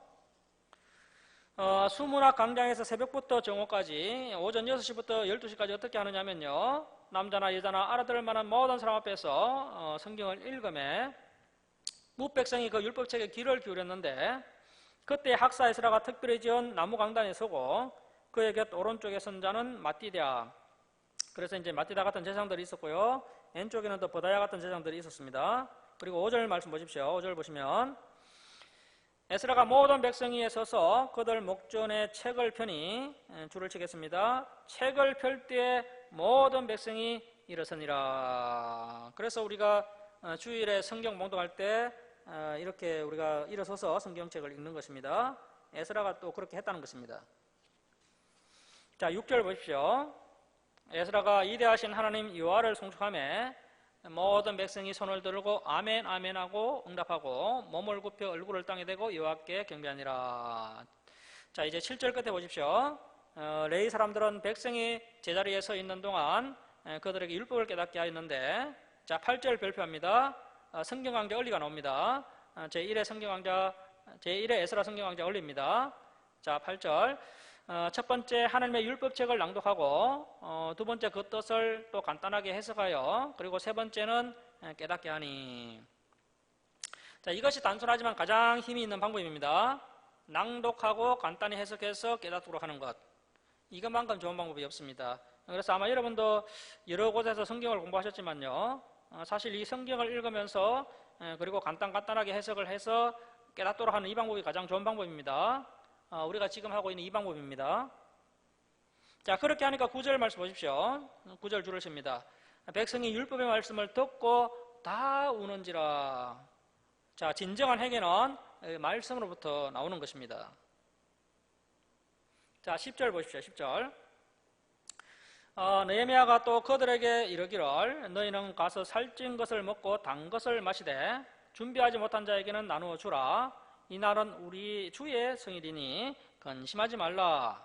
수문학 강장에서 새벽부터 정오까지, 오전 6시부터 12시까지 어떻게 하느냐면요, 남자나 여자나 알아들을 만한 모든 사람 앞에서 성경을 읽음에 뭇백성이 그 율법책에 귀를 기울였는데, 그때 학사 에스라가 특별히 지은 나무 강단에 서고 그의 곁 오른쪽에 선 자는 마띠다. 그래서 이제 마띠다 같은 제사장들이 있었고요, 왼쪽에는 또 버다야 같은 제사장들이 있었습니다. 그리고 5절 말씀 보십시오. 5절 보시면 에스라가 모든 백성 위에 서서 그들 목전에 책을 펴니, 줄을 치겠습니다. 책을 펼 때에 모든 백성이 일어서니라. 그래서 우리가 주일에 성경 봉독할 때 이렇게 우리가 일어서서 성경책을 읽는 것입니다. 에스라가 또 그렇게 했다는 것입니다. 자, 6절 보십시오. 에스라가 이대하신 하나님 여호와를 송축하며 모든 백성이 손을 들고 아멘 아멘 하고 응답하고 몸을 굽혀 얼굴을 땅에 대고 여호와께 경배하니라. 자, 이제 7절 끝에 보십시오. 레위 사람들은 백성이 제자리에 서 있는 동안 그들에게 율법을 깨닫게 하였는데, 자, 8절 별표합니다. 성경 강좌 얼리가 나옵니다. 제1회 성경 강좌, 제1회 에스라 성경 강좌 얼리입니다. 자, 8절. 첫 번째 하나님의 율법책을 낭독하고, 두 번째 그 뜻을 또 간단하게 해석하여, 그리고 세 번째는 깨닫게 하니. 자, 이것이 단순하지만 가장 힘이 있는 방법입니다. 낭독하고 간단히 해석해서 깨닫도록 하는 것. 이것만큼 좋은 방법이 없습니다. 그래서 아마 여러분도 여러 곳에서 성경을 공부하셨지만요, 사실 이 성경을 읽으면서 그리고 간단하게 해석을 해서 깨닫도록 하는 이 방법이 가장 좋은 방법입니다. 우리가 지금 하고 있는 이 방법입니다. 자, 그렇게 하니까 9절 말씀 보십시오. 9절 줄을 씁니다. 백성이 율법의 말씀을 듣고 다 우는지라. 자, 진정한 회개는 말씀으로부터 나오는 것입니다. 자, 10절 보십시오. 10절. 느헤미야가 또 그들에게 이르기를 너희는 가서 살찐 것을 먹고 단 것을 마시되 준비하지 못한 자에게는 나누어 주라. 이날은 우리 주의 성일이니 근심하지 말라.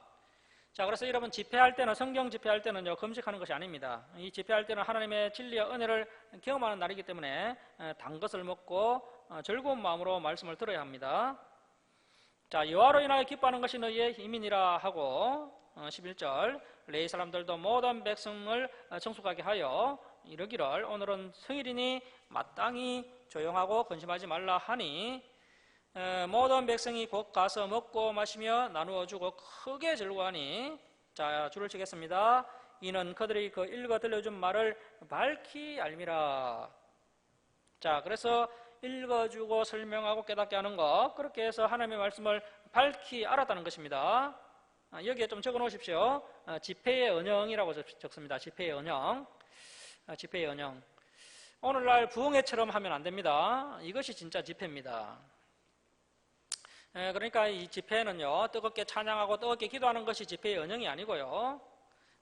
자, 그래서 여러분 집회할 때는, 성경 집회할 때는요, 금식하는 것이 아닙니다. 이 집회할 때는 하나님의 진리와 은혜를 경험하는 날이기 때문에 단 것을 먹고 즐거운 마음으로 말씀을 들어야 합니다. 자, 여호와로 인하여 기뻐하는 것이 너희의 힘이니라 하고, 11절 레위 사람들도 모든 백성을 청숙하게 하여 이르기를 오늘은 성일이니 마땅히 조용하고 근심하지 말라 하니, 모든 백성이 곧 가서 먹고 마시며 나누어 주고 크게 즐거워하니. 자, 줄을 치겠습니다. 이는 그들이 그 읽어 들려준 말을 밝히 알미라. 자, 그래서 읽어주고 설명하고 깨닫게 하는 것, 그렇게 해서 하나님의 말씀을 밝히 알았다는 것입니다. 여기에 좀 적어 놓으십시오. 집회의 언형이라고 적습니다. 집회의 언형. 집회의 언형. 오늘날 부흥회처럼 하면 안 됩니다. 이것이 진짜 집회입니다. 그러니까 이 집회는요, 뜨겁게 찬양하고 뜨겁게 기도하는 것이 집회의 언형이 아니고요,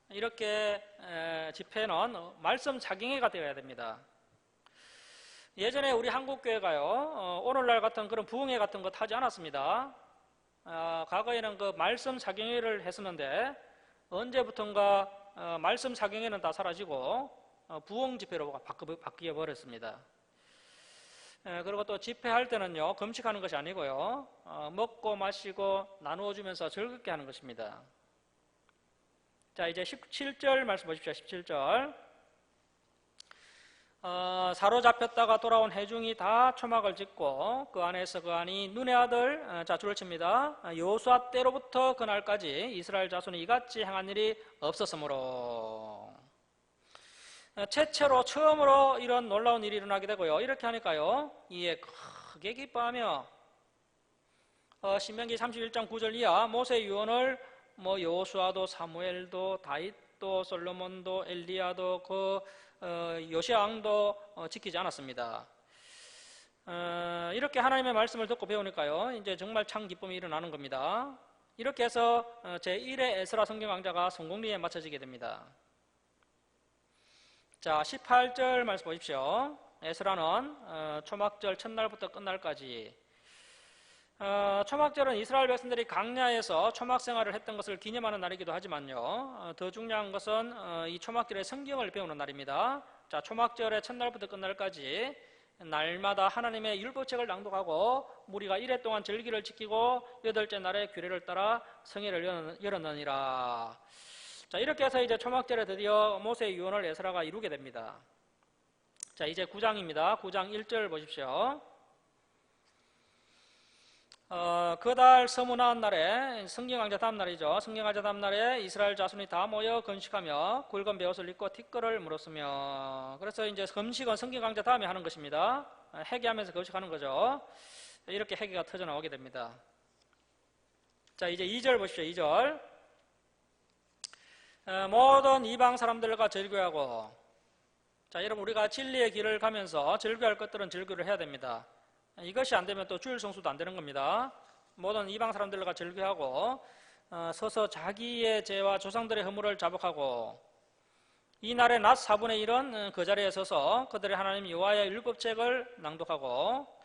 이렇게 집회는 말씀 작용회가 되어야 됩니다. 예전에 우리 한국교회가요, 오늘날 같은 그런 부흥회 같은 것 하지 않았습니다. 과거에는 그 말씀 작용회를 했었는데 언제부턴가 말씀 작용회는 다 사라지고 부흥 집회로 바뀌어 버렸습니다. 그리고 또 집회할 때는요, 금식하는 것이 아니고요, 먹고 마시고 나누어 주면서 즐겁게 하는 것입니다. 자, 이제 17절 말씀 보십시오. 17절. 사로잡혔다가 돌아온 회중이 다 초막을 짓고 그 안에서 그 안이 눈의 아들, 자, 줄을 칩니다. 여호수아 때로부터 그날까지 이스라엘 자손이 이같이 행한 일이 없었으므로, 최초로 처음으로 이런 놀라운 일이 일어나게 되고요. 이렇게 하니까요, 이에 크게 기뻐하며 신명기 31장 9절 이하 모세의 유언을 여호수아도 사무엘도 다윗도 솔로몬도 엘리야도 요시야 왕도 지키지 않았습니다. 이렇게 하나님의 말씀을 듣고 배우니까요, 이제 정말 참 기쁨이 일어나는 겁니다. 이렇게 해서 제1회 에스라 성경 강좌가 성공리에 마쳐지게 됩니다. 자, 18절 말씀 보십시오. 에스라는 초막절 첫날부터 끝날까지, 초막절은 이스라엘 백성들이 광야에서 초막 생활을 했던 것을 기념하는 날이기도 하지만요, 더 중요한 것은 이 초막절의 성경을 배우는 날입니다. 자, 초막절의 첫날부터 끝날까지 날마다 하나님의 율법책을 낭독하고 무리가 1회 동안 절기를 지키고 8째 날에 규례를 따라 성회를 열었느니라. 자, 이렇게 해서 이제 초막절에 드디어 모세의 유언을 에스라가 이루게 됩니다. 자, 이제 9장입니다. 9장 1절 보십시오. 그달 서문한 날에, 성경강좌 다음 날이죠. 성경강좌 다음 날에 이스라엘 자손이 다 모여 건식하며 굵은 베옷을 입고 티끌을 물었으며, 그래서 이제 금식은 성경강좌 다음에 하는 것입니다. 회개하면서 건식하는 거죠. 이렇게 회개가 터져 나오게 됩니다. 자, 이제 2절 보십시오. 2절. 모든 이방 사람들과 절교하고, 자, 여러분, 우리가 진리의 길을 가면서 절교할 것들은 절교를 해야 됩니다. 이것이 안 되면 또 주일 성수도 안 되는 겁니다. 모든 이방 사람들과 절교하고, 서서 자기의 죄와 조상들의 허물을 자복하고, 이날의 낮 4분의 1은 그 자리에 서서 그들의 하나님 여호와의 율법책을 낭독하고,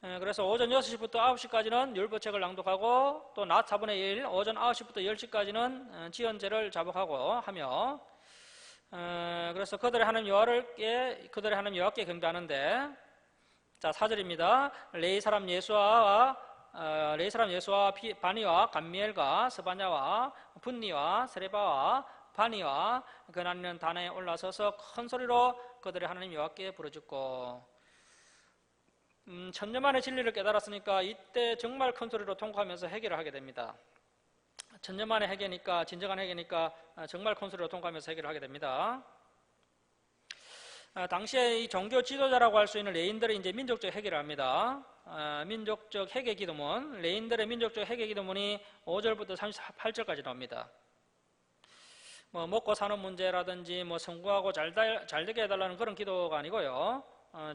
그래서 오전 6시부터 9시까지는 율법책을 낭독하고, 또 낮 4분의 1 오전 9시부터 10시까지는 지연제를 자복하고 하며, 그래서 그들의 하나님 여호와께 경배하는데, 자, 4절입니다. 레위 사람 예수아와 바니와 감미엘과 스바냐와 분니와 세레바와 바니와 그나니는 단에 올라서서 큰 소리로 그들의 하나님 여호와께 부르짖고, 천년만에 진리를 깨달았으니까 이때 정말 큰 소리로 통곡하면서 회개를 하게 됩니다. 천년만에 회개니까, 진정한 회개니까 정말 큰 소리로 통곡하면서 회개를 하게 됩니다. 당시에 이 종교 지도자라고 할 수 있는 레인들이 이제 민족적 회개를 합니다. 민족적 회개 기도문, 레인들의 민족적 회개 기도문이 5절부터 38절까지 나옵니다. 먹고 사는 문제라든지 성공하고 잘 되게 해달라는 그런 기도가 아니고요,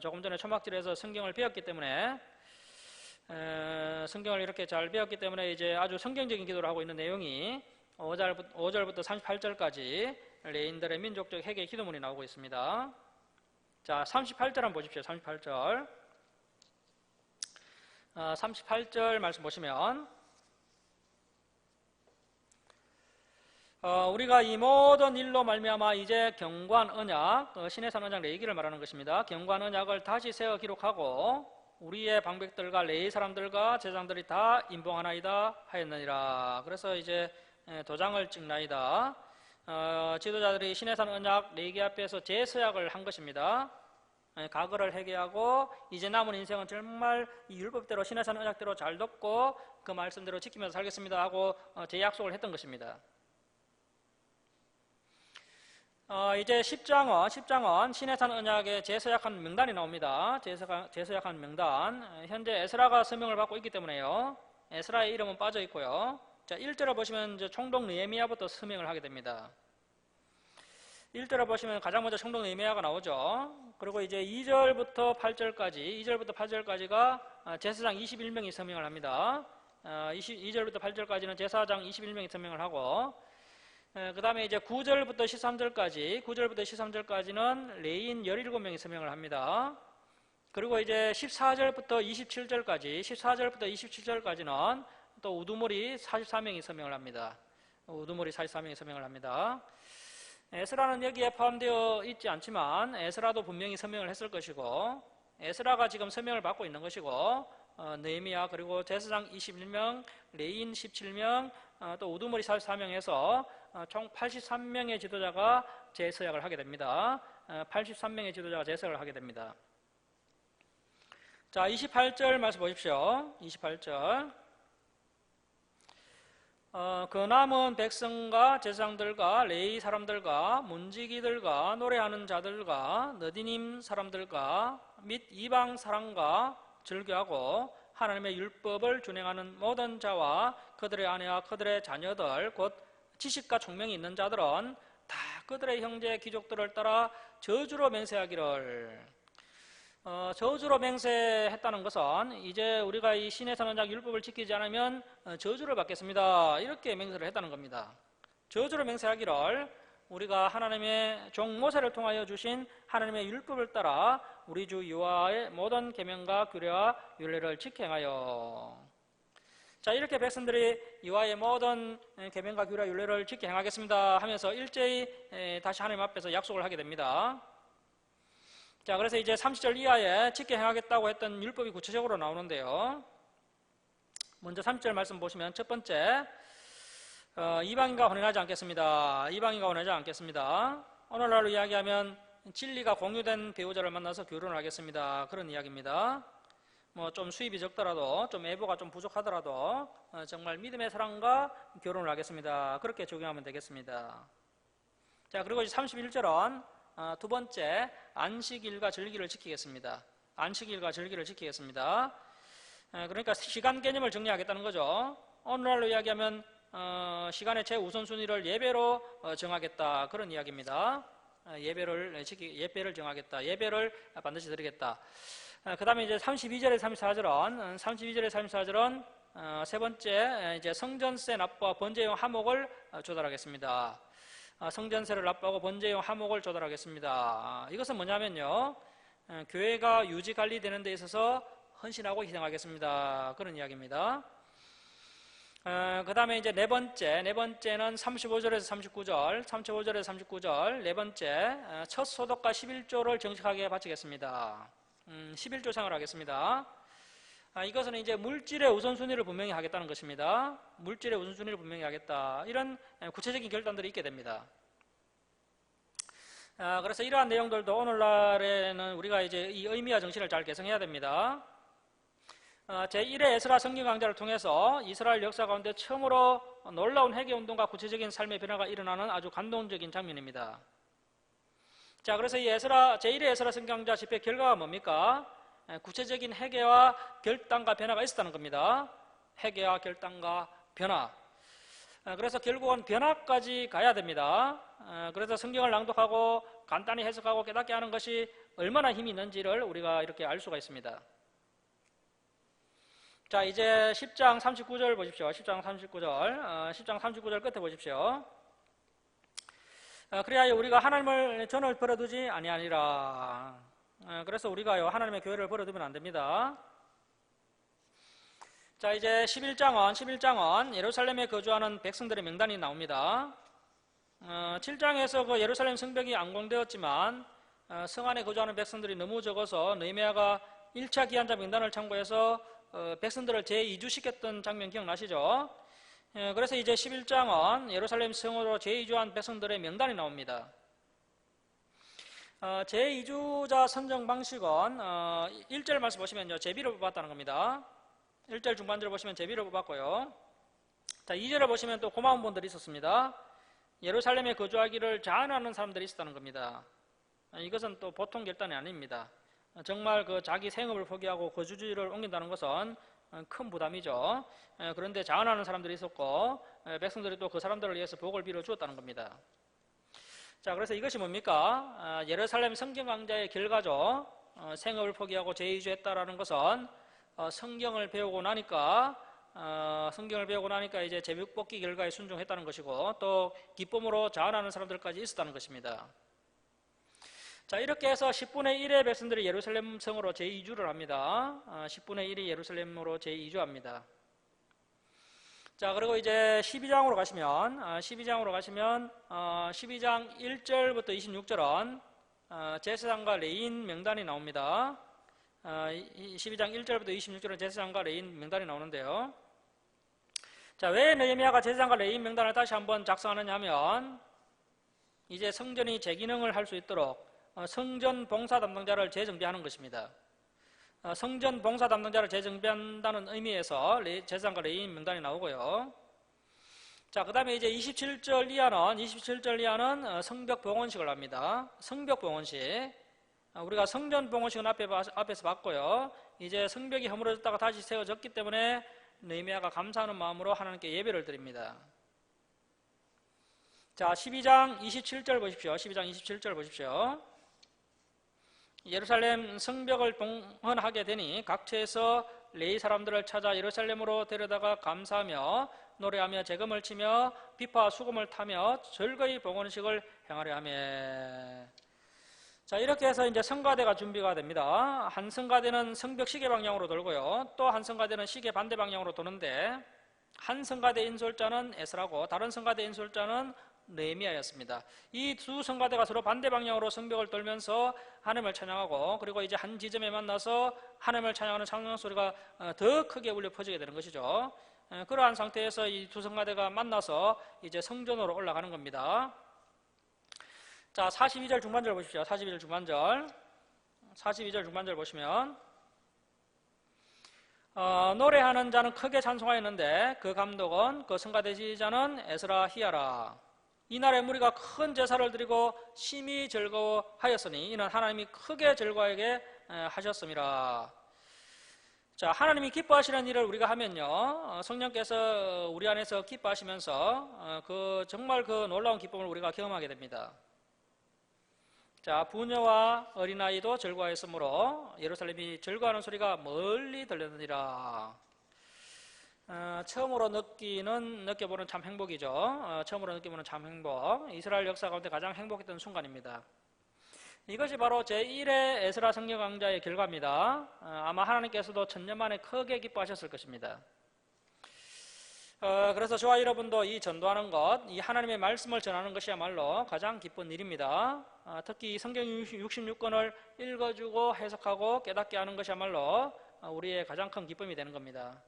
조금 전에 초막절에서 성경을 배웠기 때문에, 성경을 이렇게 잘 배웠기 때문에 이제 아주 성경적인 기도를 하고 있는 내용이 5절부터 38절까지 레인들의 민족적 회개 기도문이 나오고 있습니다. 자, 38절 한번 보십시오. 38절. 38절 말씀 보시면, 우리가 이 모든 일로 말미암아 이제 경관 언약, 신의 산 언약 레위기를 말하는 것입니다. 경관 언약을 다시 세워 기록하고 우리의 방백들과 레위 사람들과 제장들이 다 인봉하나이다 하였느니라. 그래서 이제 도장을 찍나이다. 지도자들이 신의 산 언약 레위기 앞에서 재서약을 한 것입니다. 과거를 회개하고 이제 남은 인생은 정말 이 율법대로 신의 산 언약대로 잘 듣고 그 말씀대로 지키면서 살겠습니다 하고 재약속을 했던 것입니다. 이제 10장은 신의 산 언약의 재서약한 명단이 나옵니다. 재서약한 명단. 현재 에스라가 서명을 받고 있기 때문에요, 에스라의 이름은 빠져 있고요, 자, 1절을 보시면 이제 총독 느헤미야부터 서명을 하게 됩니다. 1절을 보시면 가장 먼저 총독 느헤미야가 나오죠. 그리고 이제 2절부터 8절까지가 제사장 21명이 서명을 합니다. 2절부터 8절까지는 제사장 21명이 서명을 하고, 그 다음에 이제 9절부터 13절까지는 레인 17명이 서명을 합니다. 그리고 이제 14절부터 27절까지는 또 우두머리 44명이 서명을 합니다. 에스라는 여기에 포함되어 있지 않지만 에스라도 분명히 서명을 했을 것이고, 에스라가 지금 서명을 받고 있는 것이고, 느헤미야 그리고 제사장 21명, 레인 17명, 또 우두머리 44명에서 총 83명의 지도자가 재서약을 하게 됩니다. 83명의 지도자가 재서약을 하게 됩니다. 자, 28절 말씀 보십시오. 28절. 그 남은 백성과 제사장들과 레위 사람들과 문지기들과 노래하는 자들과 너디님 사람들과 및 이방 사람과 절교하고 하나님의 율법을 준행하는 모든 자와 그들의 아내와 그들의 자녀들 곧 지식과 총명이 있는 자들은 다 그들의 형제 귀족들을 따라 저주로 맹세하기를. 저주로 맹세했다는 것은 이제 우리가 이 신의 선언작 율법을 지키지 않으면 저주를 받겠습니다, 이렇게 맹세를 했다는 겁니다. 저주로 맹세하기를 우리가 하나님의 종 모세를 통하여 주신 하나님의 율법을 따라 우리 주 여호와의 모든 계명과 규례와 율례를 지켜 행하여. 자, 이렇게 백성들이 여호와의 모든 계명과 규례와 율례를 지켜 행하겠습니다 하면서 일제히 다시 하나님 앞에서 약속을 하게 됩니다. 자, 그래서 이제 30절 이하에 지켜 행하겠다고 했던 율법이 구체적으로 나오는데요. 먼저 30절 말씀 보시면 첫 번째, 이방인과 혼인하지 않겠습니다. 오늘날로 이야기하면 진리가 공유된 배우자를 만나서 결혼을 하겠습니다, 그런 이야기입니다. 뭐 좀 수입이 적더라도, 좀 애보가 좀 부족하더라도 정말 믿음의 사랑과 결혼을 하겠습니다, 그렇게 적용하면 되겠습니다. 자, 그리고 이제 31절은 두 번째, 안식일과 절기를 지키겠습니다. 그러니까 시간 개념을 정리하겠다는 거죠. 오늘날로 이야기하면 시간의 최우선순위를 예배로 정하겠다, 그런 이야기입니다. 예배를 정하겠다, 예배를 반드시 드리겠다. 그 다음에 이제 32절에 34절은 세 번째, 이제 성전세 납부와 번제용 화목을 조달하겠습니다. 성전세를 납부하고 번제용 화목을 조달하겠습니다. 이것은 뭐냐면요, 교회가 유지 관리되는 데 있어서 헌신하고 희생하겠습니다, 그런 이야기입니다. 그 다음에 이제 네 번째는 35절에서 39절, 네 번째, 첫 소득과 11조를 정식하게 바치겠습니다. 11조 생활을 하겠습니다. 이것은 이제 물질의 우선순위를 분명히 하겠다는 것입니다. 이런 구체적인 결단들이 있게 됩니다. 그래서 이러한 내용들도 오늘날에는 우리가 이제 이 의미와 정신을 잘 개성해야 됩니다. 제1회 에스라 성경 강좌를 통해서 이스라엘 역사 가운데 처음으로 놀라운 회개운동과 구체적인 삶의 변화가 일어나는 아주 감동적인 장면입니다. 자, 그래서 이 제1회 에스라 성경 강좌 집회 결과가 뭡니까? 구체적인 회개와 결단과 변화가 있었다는 겁니다. 회개와 결단과 변화. 그래서 결국은 변화까지 가야 됩니다. 그래서 성경을 낭독하고 간단히 해석하고 깨닫게 하는 것이 얼마나 힘이 있는지를 우리가 이렇게 알 수가 있습니다. 자, 이제 10장 39절 보십시오. 10장 39절 끝에 보십시오. 그래야 우리가 하나님을 전을 버려두지 아니하니라. 그래서 우리가요, 하나님의 교회를 버려두면 안 됩니다. 자, 이제 11장은 예루살렘에 거주하는 백성들의 명단이 나옵니다. 7장에서 그 예루살렘 성벽이 안공되었지만 성 안에 거주하는 백성들이 너무 적어서 느헤미야가 1차 기한자 명단을 참고해서 백성들을 재이주시켰던 장면 기억나시죠? 그래서 이제 11장은 예루살렘 성으로 재이주한 백성들의 명단이 나옵니다. 제2주자 선정 방식은 1절 말씀 보시면요, 제비를 뽑았다는 겁니다. 1절 중반절 보시면 제비를 뽑았고요. 자, 2절을 보시면 또 고마운 분들이 있었습니다. 예루살렘에 거주하기를 자원하는 사람들이 있었다는 겁니다. 이것은 또 보통 결단이 아닙니다. 정말 그 자기 생업을 포기하고 거주지를 옮긴다는 것은 큰 부담이죠. 그런데 자원하는 사람들이 있었고 백성들이 또 그 사람들을 위해서 복을 빌어 주었다는 겁니다. 자, 그래서 이것이 뭡니까? 예루살렘 성경 강좌의 결과죠. 생업을 포기하고 재이주했다라는 것은 성경을 배우고 나니까 이제 제국 복귀 결과에 순종했다는 것이고 또 기쁨으로 자원하는 사람들까지 있었다는 것입니다. 자, 이렇게 해서 10분의 1의 백성들이 예루살렘 성으로 제2주를 합니다. 10분의 1이 예루살렘으로 제2주합니다. 자, 그리고 이제 12장으로 가시면 12장 1절부터 26절은 제사장과 레인 명단이 나옵니다. 12장 1절부터 26절은 제사장과 레인 명단이 나오는데요. 자, 왜 느헤미야가 제사장과 레인 명단을 다시 한번 작성하느냐 하면 이제 성전이 재기능을 할 수 있도록 성전 봉사 담당자를 재정비하는 것입니다. 성전 봉사 담당자를 재정비한다는 의미에서 제사장과 레위인 명단이 나오고요. 자, 그 다음에 이제 27절 이하는 성벽 봉헌식을 합니다. 성벽 봉헌식. 우리가 성전 봉헌식은 앞에서 봤고요. 이제 성벽이 허물어졌다가 다시 세워졌기 때문에 느헤미야가 감사하는 마음으로 하나님께 예배를 드립니다. 자, 12장 27절 보십시오. 12장 27절 보십시오. 예루살렘 성벽을 봉헌하게 되니 각처에서 레위 사람들을 찾아 예루살렘으로 데려다가 감사하며 노래하며 재금을 치며 비파와 수금을 타며 즐거이 봉헌식을 행하려 하며. 자, 이렇게 해서 이제 성가대가 준비가 됩니다. 한 성가대는 성벽 시계 방향으로 돌고요. 또 한 성가대는 시계 반대 방향으로 도는데 한 성가대 인솔자는 에스라고 다른 성가대 인솔자는 느헤미야였습니다. 이 두 성가대가 서로 반대 방향으로 성벽을 돌면서 하나님을 찬양하고 그리고 이제 한 지점에 만나서 하나님을 찬양하는 찬양 소리가 더 크게 울려 퍼지게 되는 것이죠. 그러한 상태에서 이 두 성가대가 만나서 이제 성전으로 올라가는 겁니다. 자, 42절 중반절 보십시오. 42절 중반절 보시면 노래하는 자는 크게 찬송하였는데 그 감독은 그 성가대 지휘자는 에스라 히야라. 이날에 무리가 큰 제사를 드리고 심히 즐거워하였으니 이는 하나님이 크게 즐거워하게 하셨음이라. 자, 하나님이 기뻐하시는 일을 우리가 하면요, 성령께서 우리 안에서 기뻐하시면서 정말 그 놀라운 기쁨을 우리가 경험하게 됩니다. 자, 부녀와 어린아이도 즐거워했으므로 예루살렘이 즐거워하는 소리가 멀리 들렸느니라. 처음으로 느껴보는 참 행복이죠. 처음으로 느껴보는 참 행복. 이스라엘 역사 가운데 가장 행복했던 순간입니다. 이것이 바로 제1회 에스라 성경 강좌의 결과입니다. 아마 하나님께서도 천년 만에 크게 기뻐하셨을 것입니다. 그래서 저와 여러분도 이 전도하는 것, 이 하나님의 말씀을 전하는 것이야말로 가장 기쁜 일입니다. 특히 성경 66권을 읽어주고 해석하고 깨닫게 하는 것이야말로 우리의 가장 큰 기쁨이 되는 겁니다.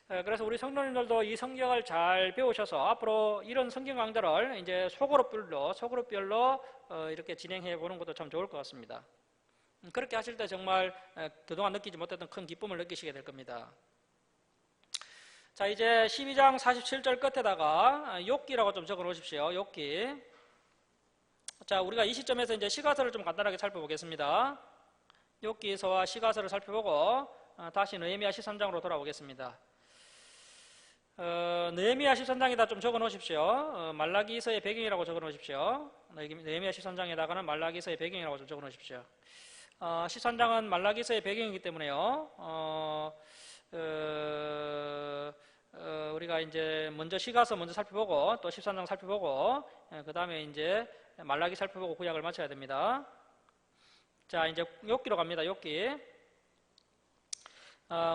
그래서 우리 성도님들도 이 성경을 잘 배우셔서 앞으로 이런 성경 강좌를 이제 소그룹별로 이렇게 진행해 보는 것도 참 좋을 것 같습니다. 그렇게 하실 때 정말 그동안 느끼지 못했던 큰 기쁨을 느끼시게 될 겁니다. 자, 이제 12장 47절 끝에다가 욥기라고 좀 적어 놓으십시오. 욥기. 자, 우리가 이 시점에서 이제 시가서를 좀 간단하게 살펴보겠습니다. 욥기서와 시가서를 살펴보고 다시 느헤미야 13장으로 돌아오겠습니다. 느헤미야 13장에다 좀 적어 놓으십시오. 말라기서의 배경이라고 적어 놓으십시오. 느헤미야 13장에다가는 말라기서의 배경이라고 좀 적어 놓으십시오. 13장은 말라기서의 배경이기 때문에요. 우리가 이제 먼저 시가서 먼저 살펴보고 또 13장 살펴보고 그 다음에 이제 말라기 살펴보고 구약을 마쳐야 됩니다. 자, 이제 욥기로 갑니다. 욥기.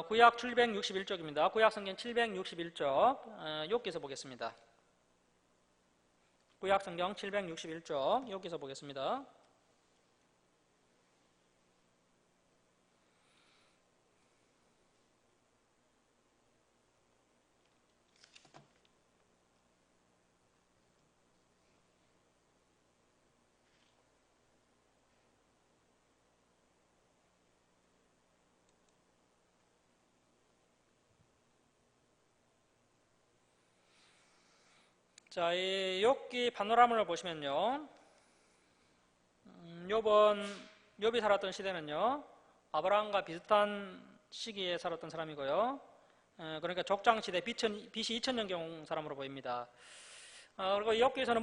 구약 761쪽입니다. 구약 성경 761쪽 욥기서 보겠습니다. 구약 성경 761쪽 욥기서 보겠습니다. 자, 이 욥기 파노라마를 보시면요, 욥이 살았던 시대는요, 아브라함과 비슷한 시기에 살았던 사람이고요. 그러니까 족장시대 BC 2000년경 사람으로 보입니다. 그리고 욥기에서는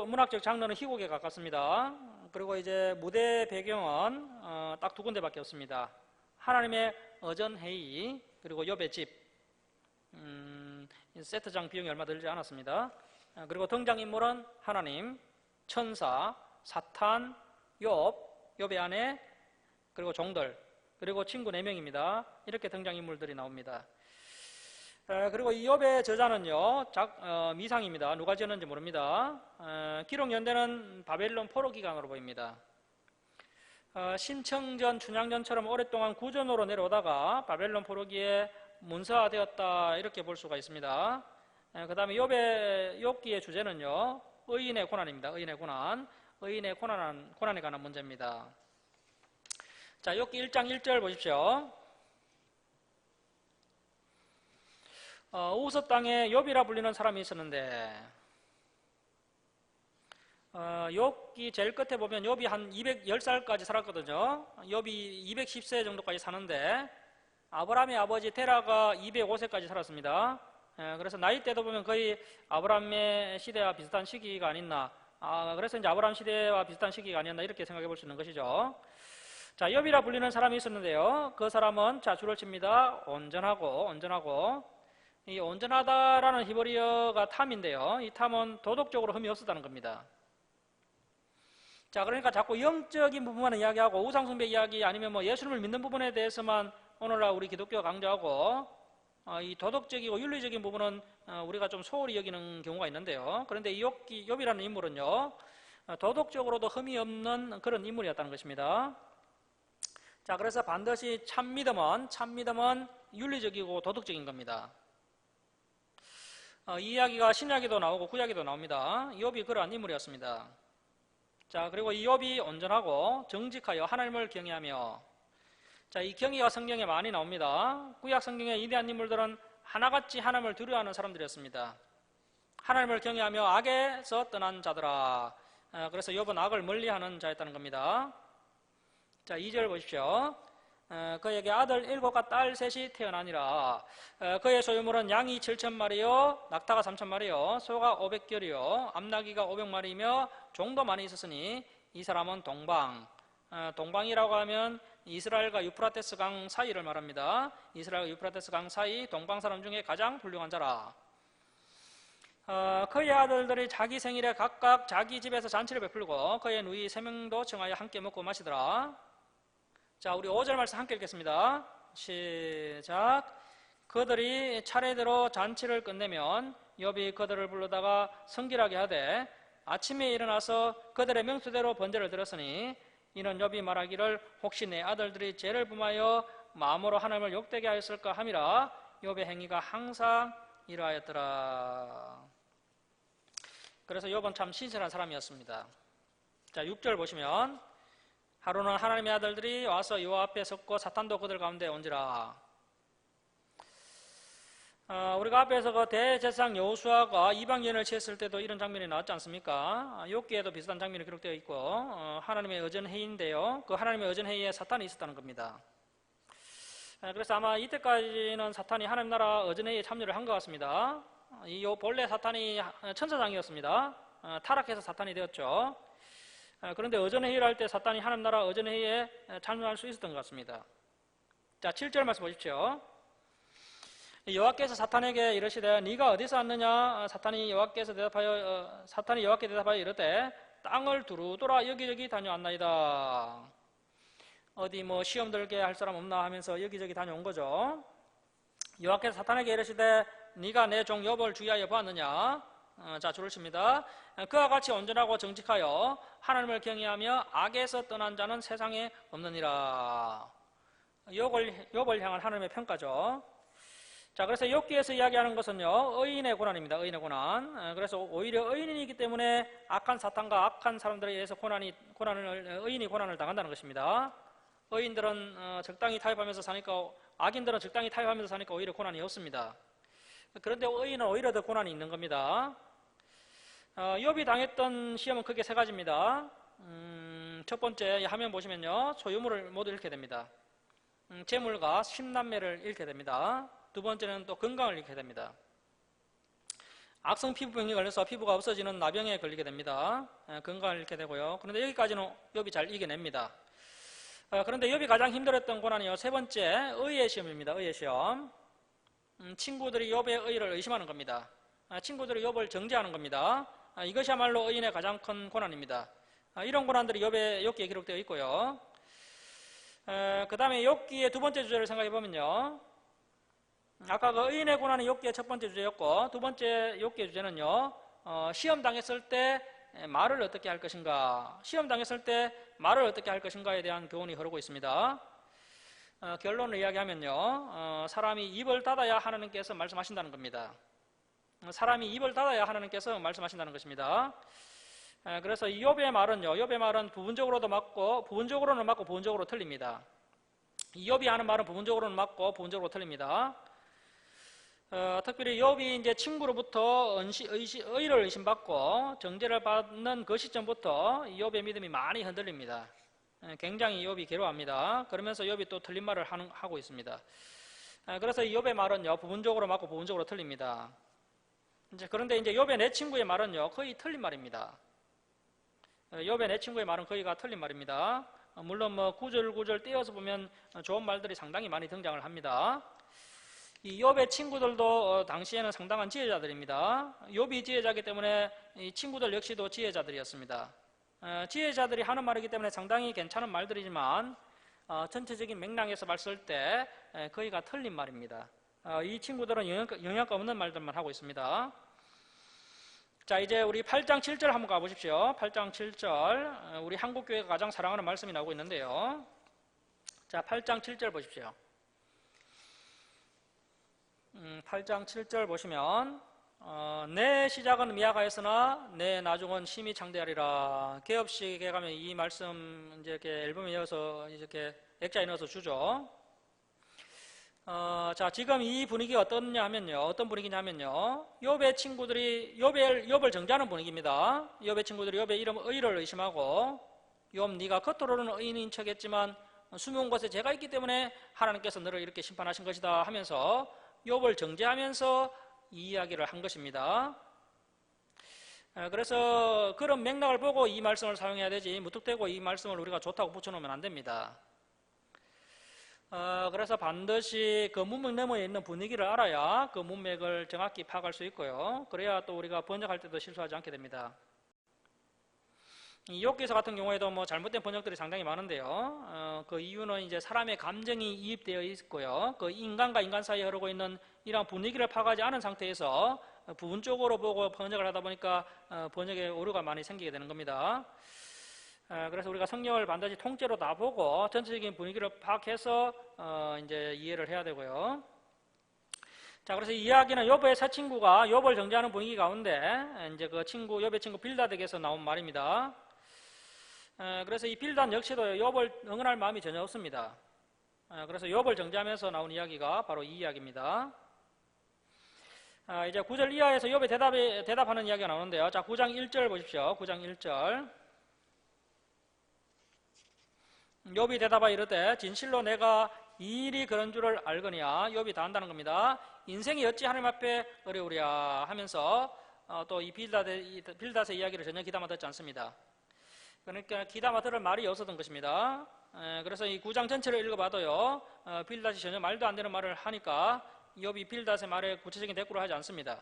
문학적 장르는 희곡에 가깝습니다. 그리고 이제 무대 배경은 딱 두 군데밖에 없습니다. 하나님의 어전회의 그리고 욥의 집. 세트장 비용이 얼마 들지 않았습니다. 그리고 등장인물은 하나님, 천사, 사탄, 욥의 아내, 그리고 종들, 그리고 친구 4명입니다. 이렇게 등장인물들이 나옵니다. 그리고 이 욥의 저자는요, 미상입니다. 누가 지었는지 모릅니다. 기록 연대는 바벨론 포로 기간으로 보입니다. 신청전, 춘향전처럼 오랫동안 구전으로 내려오다가 바벨론 포로기에 문서화되었다 이렇게 볼 수가 있습니다. 그 다음에 욥기의 주제는요, 의인의 고난입니다. 의인의 고난, 의인의 고난에 관한 문제입니다. 자, 욥기 1장 1절 보십시오. 우스 땅에 욥이라 불리는 사람이 있었는데, 욥기 제일 끝에 보면 욥이 한 210살까지 살았거든요. 욥이 210세 정도까지 사는데 아브라함의 아버지 테라가 205세까지 살았습니다. 그래서 나이대도 보면 거의 아브라함의 시대와 비슷한 시기가 아니었나. 그래서 이제 아브라함 시대와 비슷한 시기가 아니었나 이렇게 생각해 볼 수 있는 것이죠. 자, 욥이라 불리는 사람이 있었는데요. 그 사람은 자 줄을 칩니다. 온전하고 이 온전하다라는 히브리어가 탐인데요. 이 탐은 도덕적으로 흠이 없었다는 겁니다. 자, 그러니까 자꾸 영적인 부분만 이야기하고 우상숭배 이야기 아니면 뭐 예수님을 믿는 부분에 대해서만 오늘날 우리 기독교가 강조하고 이 도덕적이고 윤리적인 부분은 우리가 좀 소홀히 여기는 경우가 있는데요. 그런데 이 욥이라는 인물은요, 도덕적으로도 흠이 없는 그런 인물이었다는 것입니다. 자, 그래서 반드시 참믿음은 윤리적이고 도덕적인 겁니다. 이 이야기가 신약에도 나오고 구약에도 나옵니다. 욥이 그러한 인물이었습니다. 자, 그리고 이 욥이 온전하고 정직하여 하나님을 경외하며, 자, 이 경외가 성경에 많이 나옵니다. 구약 성경의 위대한 인물들은 하나같이 하나님을 두려워하는 사람들이었습니다. 하나님을 경외하며 악에서 떠난 자들아. 그래서 욥은 악을 멀리하는 자였다는 겁니다. 자, 2절 보십시오. 그에게 아들 7과 딸 3이 태어나니라. 그의 소유물은 양이 7,000마리요, 낙타가 3,000마리요, 소가 500결이요, 암나귀가 500마리이며 종도 많이 있었으니 이 사람은 동방이라고 하면 이스라엘과 유프라테스 강 사이를 말합니다. 이스라엘과 유프라테스 강 사이 동방 사람 중에 가장 훌륭한 자라. 그의 아들들이 자기 생일에 각각 자기 집에서 잔치를 베풀고 그의 누이 3명도 청하여 함께 먹고 마시더라. 자, 우리 5절 말씀 함께 읽겠습니다. 시작. 그들이 차례대로 잔치를 끝내면 욥이 그들을 불러다가 성결하게 하되 아침에 일어나서 그들의 명수대로 번제를 드렸으니 이는 욥이 말하기를 혹시 내 아들들이 죄를 범하여 마음으로 하나님을 욕되게 하였을까 함이라. 욥의 행위가 항상 이러하였더라. 그래서 욥은 참 신실한 사람이었습니다. 자, 6절 보시면 하루는 하나님의 아들들이 와서 여호와 앞에 섰고 사탄도 그들 가운데 온지라. 우리가 앞에서 그 대제사장 여호수아가 이방인을 치었을 때도 이런 장면이 나왔지 않습니까? 욥기에도 비슷한 장면이 기록되어 있고 하나님의 의전회의인데요. 그 하나님의 의전회의에 사탄이 있었다는 겁니다. 그래서 아마 이때까지는 사탄이 하나님 나라 의전회의에 참여를 한 것 같습니다. 본래 사탄이 천사장이었습니다. 타락해서 사탄이 되었죠. 그런데 의전회의를 할 때 사탄이 하나님 나라 의전회의에 참여할 수 있었던 것 같습니다. 자, 7절 말씀 보십시오. 여호와께서 사탄에게 이르시되 네가 어디서 왔느냐? 사탄이 여호와께 대답하여 이르되 땅을 두루 돌아 여기저기 다녀왔나이다. 어디 뭐 시험 들게 할 사람 없나 하면서 여기저기 다녀온 거죠. 여호와께서 사탄에게 이르시되 네가 내 종 욥을 주의하여 보았느냐? 자, 줄을 칩니다. 그와 같이 온전하고 정직하여 하나님을 경외하며 악에서 떠난 자는 세상에 없느니라. 욥을 향한 하나님의 평가죠. 자, 그래서 욥기에서 이야기하는 것은요, 의인의 고난입니다. 의인의 고난. 그래서 오히려 의인이기 때문에 악한 사탄과 악한 사람들에 의해서 의인이 고난을 당한다는 것입니다. 의인들은 적당히 타협하면서 사니까, 악인들은 적당히 타협하면서 사니까 오히려 고난이 없습니다. 그런데 의인은 오히려 더 고난이 있는 겁니다. 욥이 당했던 시험은 크게 3가지입니다. 첫 번째 화면 보시면요, 소유물을 모두 잃게 됩니다. 재물과 십남매를 잃게 됩니다. 두 번째는 또 건강을 잃게 됩니다. 악성 피부병에 걸려서 피부가 없어지는 나병에 걸리게 됩니다. 건강을 잃게 되고요. 그런데 여기까지는 욥이 잘 이겨냅니다. 그런데 욥이 가장 힘들었던 고난이요, 세 번째 의의 시험입니다. 의의 시험. 친구들이 욥의 의를 의심하는 겁니다. 친구들이 욥을 정죄하는 겁니다. 이것이야말로 의인의 가장 큰 고난입니다. 이런 고난들이 욥기에 기록되어 있고요. 그 다음에 욥기의 두 번째 주제를 생각해 보면요, 아까 그 의인의 고난이 욥기의 첫 번째 주제였고, 두 번째 욥기의 주제는요, 시험 당했을 때 말을 어떻게 할 것인가, 시험 당했을 때 말을 어떻게 할 것인가에 대한 교훈이 흐르고 있습니다. 결론을 이야기하면요, 사람이 입을 닫아야 하나님께서 말씀하신다는 겁니다. 사람이 입을 닫아야 하나님께서 말씀하신다는 것입니다. 그래서 이 욥의 말은 부분적으로는 맞고 부분적으로 틀립니다. 이 욥이 하는 말은 부분적으로는 맞고 부분적으로 틀립니다. 특별히 욥이 이제 친구로부터 의를 의심받고 정죄를 받는 그 시점부터 이 욥의 믿음이 많이 흔들립니다. 굉장히 욥이 괴로워합니다. 그러면서 욥이 또 틀린 말을 하고 있습니다. 그래서 이 욥의 말은요, 부분적으로 맞고 부분적으로 틀립니다. 그런데 이제 욥의 내 친구의 말은요, 거의 틀린 말입니다. 욥의 내 친구의 말은 거의가 틀린 말입니다. 물론 뭐 구절구절 떼어서 보면 좋은 말들이 상당히 많이 등장을 합니다. 이 욥의 친구들도 당시에는 상당한 지혜자들입니다. 욥이 지혜자이기 때문에 이 친구들 역시도 지혜자들이었습니다. 지혜자들이 하는 말이기 때문에 상당히 괜찮은 말들이지만 전체적인 맥락에서 봤을 때 거의가 틀린 말입니다. 이 친구들은 영향가 없는 말들만 하고 있습니다. 자, 이제 우리 8장 7절 한번 가보십시오. 8장 7절, 우리 한국교회가 가장 사랑하는 말씀이 나오고 있는데요. 자, 8장 7절 보십시오. 8장 7절 보시면 내 시작은 미약하였으나 내 나중은 심히 창대하리라. 개업식에 가면 이 말씀 이제 이렇게 앨범에 넣어서 이렇게 액자에 넣어서 주죠. 자, 지금 이 분위기 어떤 분위기냐면요, 욥의 친구들이 욥을 정죄하는 분위기입니다. 욥의 친구들이 욥의 의를 의심하고, 욥 네가 겉으로는 의인인 척했지만 숨은 곳에 죄가 있기 때문에 하나님께서 너를 이렇게 심판하신 것이다 하면서 욥을 정죄하면서 이 이야기를 한 것입니다. 그래서 그런 맥락을 보고 이 말씀을 사용해야 되지, 무턱대고 이 말씀을 우리가 좋다고 붙여놓으면 안 됩니다. 그래서 반드시 그 문맥 너머에 있는 분위기를 알아야 그 문맥을 정확히 파악할 수 있고요. 그래야 또 우리가 번역할 때도 실수하지 않게 됩니다. 이 욥기서 같은 경우에도 뭐 잘못된 번역들이 상당히 많은데요. 그 이유는 이제 사람의 감정이 이입되어 있고요. 그 인간과 인간 사이에 흐르고 있는 이런 분위기를 파악하지 않은 상태에서 부분적으로 보고 번역을 하다 보니까 번역에 오류가 많이 생기게 되는 겁니다. 그래서 우리가 성경을 반드시 통째로 다 보고 전체적인 분위기를 파악해서 이제 이해를 해야 되고요. 자, 그래서 이 이야기는 욥의 새 친구가 욥을 정죄하는 분위기 가운데 이제 그 욥의 친구 빌닷에게서 나온 말입니다. 그래서 이 빌닷 역시도 욥을 응원할 마음이 전혀 없습니다. 그래서 욥을 정죄하면서 나온 이야기가 바로 이 이야기입니다. 이제 9절 이하에서 욥의 대답하는 이야기가 나오는데요. 자, 9장 1절 보십시오. 9장 1절. 욥이 대답하여 이르되 진실로 내가 이 일이 그런 줄을 알거니와. 욥이 다 한다는 겁니다. 인생이 어찌 하나님 앞에 어려우랴 하면서 또 이 빌닷의 이야기를 전혀 귀담아 듣지 않습니다. 그러니까 귀담아 들을 말이 없었던 것입니다. 그래서 이 9장 전체를 읽어봐도요, 빌닷이 전혀 말도 안 되는 말을 하니까 욥이 빌닷의 말에 구체적인 대꾸를 하지 않습니다.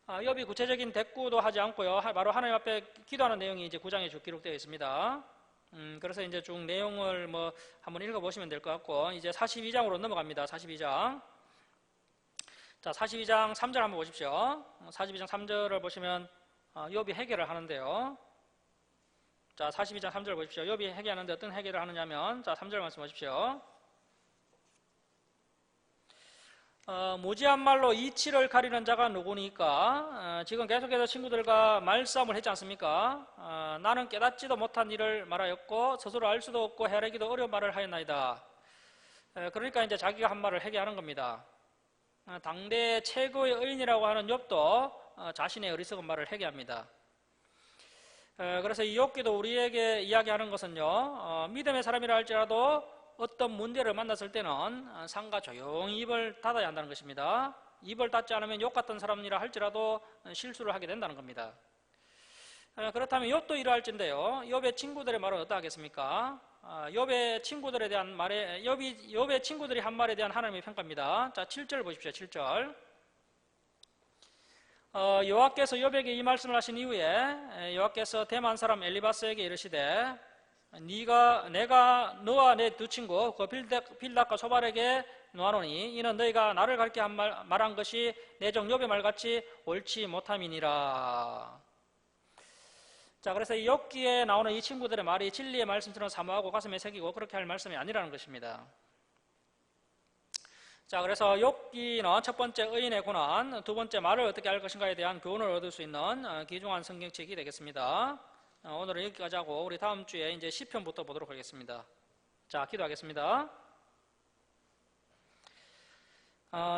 욥이 구체적인 대꾸도 하지 않고요, 바로 하나님 앞에 기도하는 내용이 이제 9장에 쭉 기록되어 있습니다. 그래서 이제 쭉 내용을 뭐 한번 읽어보시면 될 것 같고, 이제 42장으로 넘어갑니다. 42장. 자, 42장 3절 한번 보십시오. 42장 3절을 보시면 욥이 해결을 하는데요. 자, 42장 3절 보십시오. 욥이 해결하는데 어떤 해결을 하느냐면, 자, 3절 말씀 보십시오. 무지한 말로 이치를 가리는 자가 누구니까? 지금 계속해서 친구들과 말싸움을 했지 않습니까? 나는 깨닫지도 못한 일을 말하였고 스스로 알 수도 없고 헤아리기도 어려운 말을 하였나이다. 그러니까 이제 자기가 한 말을 해결하는 겁니다. 당대 최고의 의인이라고 하는 욥도 자신의 어리석은 말을 해결합니다. 그래서 이 욥기도 우리에게 이야기하는 것은요, 믿음의 사람이라 할지라도 어떤 문제를 만났을 때는 상가 조용히 입을 닫아야 한다는 것입니다. 입을 닫지 않으면 욕 같은 사람이라 할지라도 실수를 하게 된다는 겁니다. 그렇다면 욥도 이러할진데요. 욥의 친구들의 말은 어떠하겠습니까? 욥의 친구들에 대한 말에 욥의 친구들이 한 말에 대한 하나님의 평가입니다. 자, 7절 보십시오. 7절. 여호와께서 욥에게 이 말씀을 하신 이후에 여호와께서 대만 사람 엘리바스에게 이르시되 내가 너와 내 두 친구 그 빌닷과 소발에게 놓아노니 이는 너희가 나를 가리켜 말한 것이 내 종 욥의 말같이 옳지 못함이니라. 자, 그래서 이 욥기에 나오는 이 친구들의 말이 진리의 말씀처럼 사모하고 가슴에 새기고 그렇게 할 말씀이 아니라는 것입니다. 자, 그래서 욥기는 첫 번째 의인의 고난, 두 번째 말을 어떻게 할 것인가에 대한 교훈을 얻을 수 있는 귀중한 성경책이 되겠습니다. 오늘은 여기까지 하고 우리 다음 주에 이제 시편부터 보도록 하겠습니다. 자, 기도하겠습니다.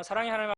사랑의 하나님